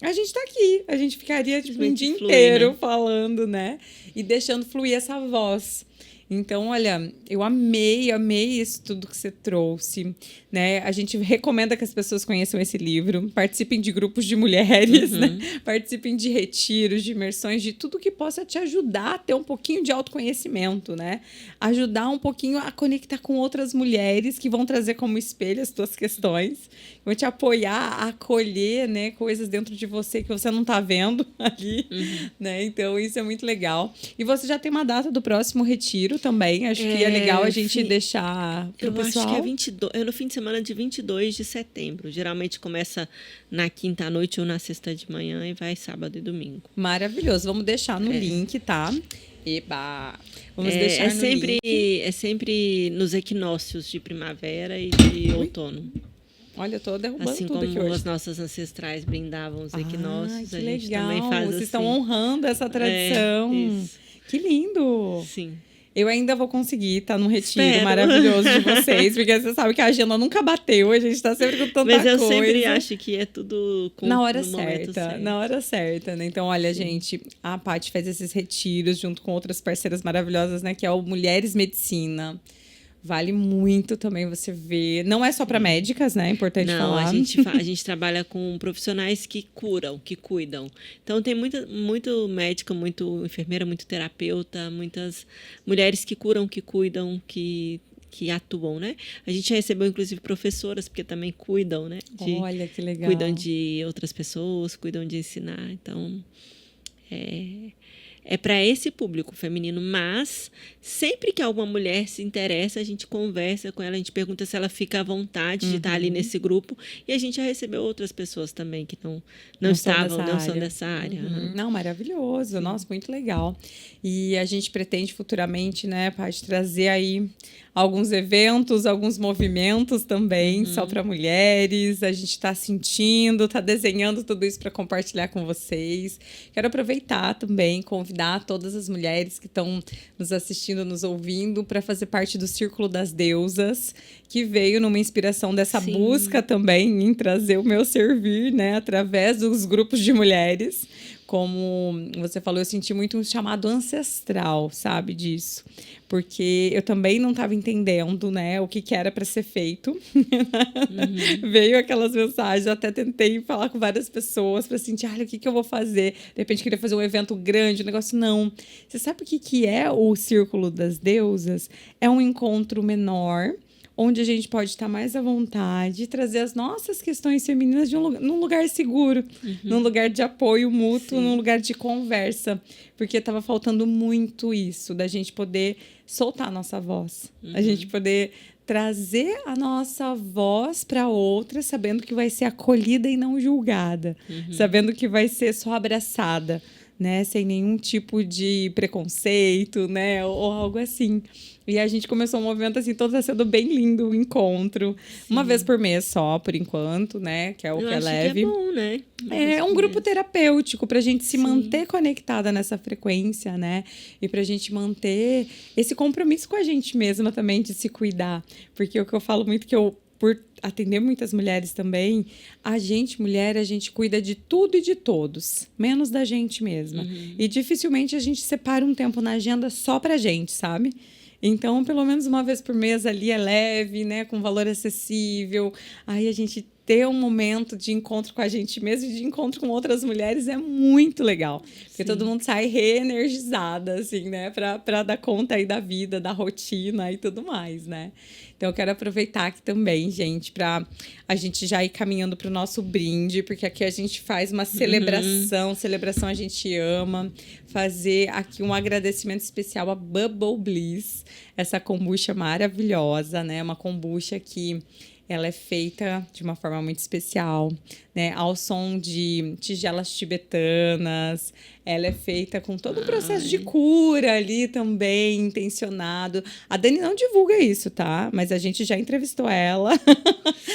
A gente tá aqui, a gente ficaria tipo, um dia inteiro falando, né? E deixando fluir essa voz. Então, olha, eu amei isso tudo que você trouxe, né? A gente recomenda que as pessoas conheçam esse livro, participem de grupos de mulheres, né? Participem de retiros, de imersões, de tudo que possa te ajudar a ter um pouquinho de autoconhecimento, né? Ajudar um pouquinho a conectar com outras mulheres que vão trazer como espelho as tuas questões, vão te apoiar a acolher, né, coisas dentro de você que você não tá vendo ali, né? Então, isso é muito legal. E você já tem uma data do próximo retiro também, acho que é legal a gente deixar pro pessoal. Eu acho que é 22, no fim de semana de 22 de setembro. Geralmente começa na quinta à noite ou na sexta de manhã e vai sábado e domingo. Maravilhoso. Vamos deixar no link, tá? Eba! Vamos deixar no link. É sempre nos equinócios de primavera e de outono. Olha, eu tô derrubando assim tudo aqui hoje. Assim como os nossos ancestrais brindavam os equinócios, a gente legal. também faz. Vocês estão honrando essa tradição. Isso. Que lindo! Sim. Eu ainda vou conseguir estar num retiro maravilhoso de vocês, porque você sabe que a agenda nunca bateu, a gente tá sempre com tanta coisa. Mas eu sempre acho que é tudo na hora certa, na hora certa, né? Então, olha, gente, a Paty faz esses retiros junto com outras parceiras maravilhosas, né? Que é o Mulheres Medicina. Vale muito também você ver. Não é só para médicas, né? É importante falar. A gente trabalha com profissionais que curam, que cuidam. Então, tem muito médica, muito enfermeira, muito terapeuta, muitas mulheres que curam, que cuidam, que atuam, né? A gente já recebeu, inclusive, professoras, porque também cuidam, né? Olha, que legal. Cuidam de outras pessoas, cuidam de ensinar. Então, é para esse público feminino, mas sempre que alguma mulher se interessa, a gente conversa com ela, a gente pergunta se ela fica à vontade de estar ali nesse grupo, e a gente já recebeu outras pessoas também que não são dessa área. Não, maravilhoso. Sim. Nossa, muito legal. E a gente pretende futuramente, né, Paty, trazer aí alguns eventos, alguns movimentos também, só para mulheres. A gente está sentindo, está desenhando tudo isso para compartilhar com vocês. Quero aproveitar também, convidar todas as mulheres que estão nos assistindo, nos ouvindo, para fazer parte do Círculo das Deusas, que veio numa inspiração dessa busca também em trazer o meu servir, né, através dos grupos de mulheres. Como você falou, eu senti muito um chamado ancestral, sabe, disso. Porque eu também não estava entendendo, né, o que era para ser feito. Veio aquelas mensagens, eu até tentei falar com várias pessoas para sentir, olha, o que eu vou fazer? De repente, queria fazer um evento grande, um negócio, não. Você sabe o que é o Círculo das Deusas? É um encontro menor, onde a gente pode estar mais à vontade, trazer as nossas questões femininas num lugar seguro, num lugar de apoio mútuo, num lugar de conversa. Porque estava faltando muito isso, da gente poder soltar a nossa voz, a gente poder trazer a nossa voz para outra, sabendo que vai ser acolhida e não julgada, sabendo que vai ser só abraçada, né, sem nenhum tipo de preconceito, né, ou algo assim. E a gente começou um movimento assim, todo sendo bem lindo o encontro. Uma vez por mês só, por enquanto, né, que é o que é leve. Que é bom, né? É um grupo terapêutico para a gente se manter conectada nessa frequência, né? E para a gente manter esse compromisso com a gente mesma também, de se cuidar. Porque o que eu falo muito, que eu, por atender muitas mulheres também, a gente, mulher, a gente cuida de tudo e de todos, menos da gente mesma. E dificilmente a gente separa um tempo na agenda só pra gente, sabe? Então, pelo menos uma vez por mês ali é leve, né? Com valor acessível. Aí a gente ter um momento de encontro com a gente mesmo e de encontro com outras mulheres é muito legal. Porque todo mundo sai reenergizada, assim, né? Pra dar conta aí da vida, da rotina e tudo mais, né? Então, eu quero aproveitar aqui também, gente, para a gente já ir caminhando para o nosso brinde, porque aqui a gente faz uma celebração. Celebração a gente ama. Fazer aqui um agradecimento especial a Bubble Bliss, essa kombucha maravilhosa, né? Uma kombucha que ela é feita de uma forma muito especial, né? Ao som de tigelas tibetanas. Ela é feita com todo um processo de cura ali também, intencionado. A Dani não divulga isso, tá? Mas a gente já entrevistou ela.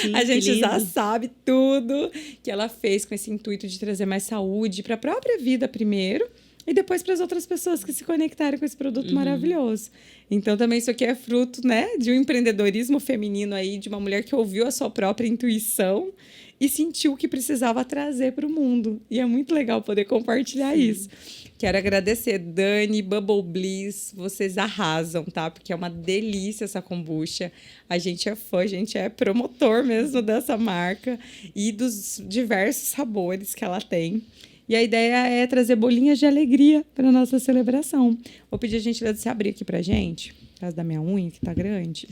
Sim, a gente já sabe tudo que ela fez com esse intuito de trazer mais saúde para a própria vida primeiro, e depois para as outras pessoas que se conectaram com esse produto maravilhoso. Então, também isso aqui é fruto, né, de um empreendedorismo feminino aí, de uma mulher que ouviu a sua própria intuição e sentiu o que precisava trazer para o mundo. E é muito legal poder compartilhar isso. Quero agradecer, Dani, Bubble Bliss, vocês arrasam, tá? Porque é uma delícia essa kombucha. A gente é fã, a gente é promotor mesmo dessa marca e dos diversos sabores que ela tem. E a ideia é trazer bolinhas de alegria para a nossa celebração. Vou pedir a gentileza de se abrir aqui para a gente, por causa da minha unha, que tá grande.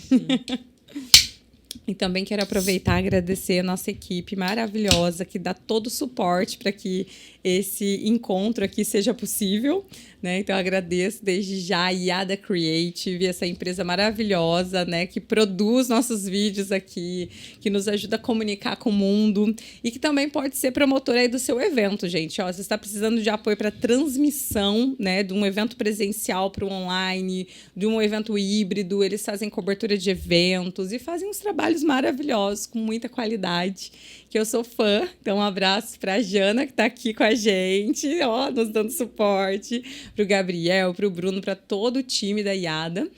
E também quero aproveitar e agradecer a nossa equipe maravilhosa, que dá todo o suporte para que esse encontro aqui seja possível, né? Então, eu agradeço desde já a Yada Creative, essa empresa maravilhosa, né? Que produz nossos vídeos aqui, que nos ajuda a comunicar com o mundo e que também pode ser promotora aí do seu evento, gente. Ó, você está precisando de apoio para transmissão, né? De um evento presencial para o online, de um evento híbrido. Eles fazem cobertura de eventos e fazem uns trabalhos maravilhosos, com muita qualidade, que eu sou fã. Então, um abraço para a Jana, que está aqui com a gente, ó, nos dando suporte, para o Gabriel, para o Bruno, para todo o time da Yada.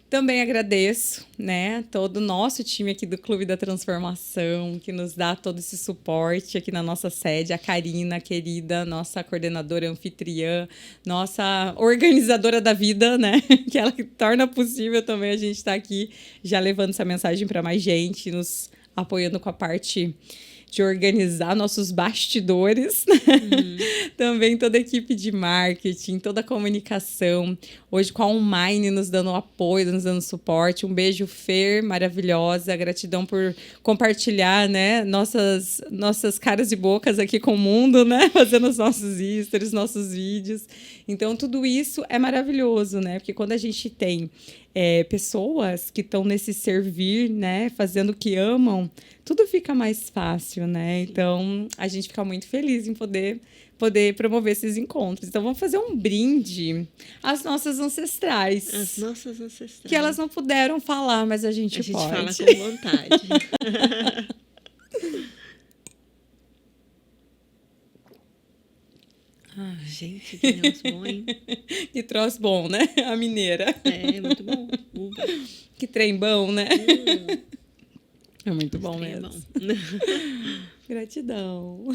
Também agradeço, né, todo o nosso time aqui do Clube da Transformação, que nos dá todo esse suporte aqui na nossa sede, a Karina, querida, nossa coordenadora anfitriã, nossa organizadora da vida, né, que ela que torna possível também a gente estar aqui já levando essa mensagem para mais gente, nos apoiando com a parte de organizar nossos bastidores, também toda a equipe de marketing, toda a comunicação, hoje com a Online nos dando apoio, nos dando suporte. Um beijo, Fer, maravilhosa, gratidão por compartilhar, né, nossas caras e bocas aqui com o mundo, né, fazendo os nossos stories, nossos vídeos. Então, tudo isso é maravilhoso, né, porque quando a gente tem pessoas que estão nesse servir, né? Fazendo o que amam, tudo fica mais fácil, né? Então, a gente fica muito feliz em poder promover esses encontros. Então, vamos fazer um brinde às nossas ancestrais. As nossas ancestrais. Que elas não puderam falar, mas a gente pode. A gente fala com vontade. Gente, que negócio bom, hein? Que troço bom, né? A mineira. É, muito bom. Que trem bom, né? É muito bom Esse trem mesmo. é bom. Gratidão.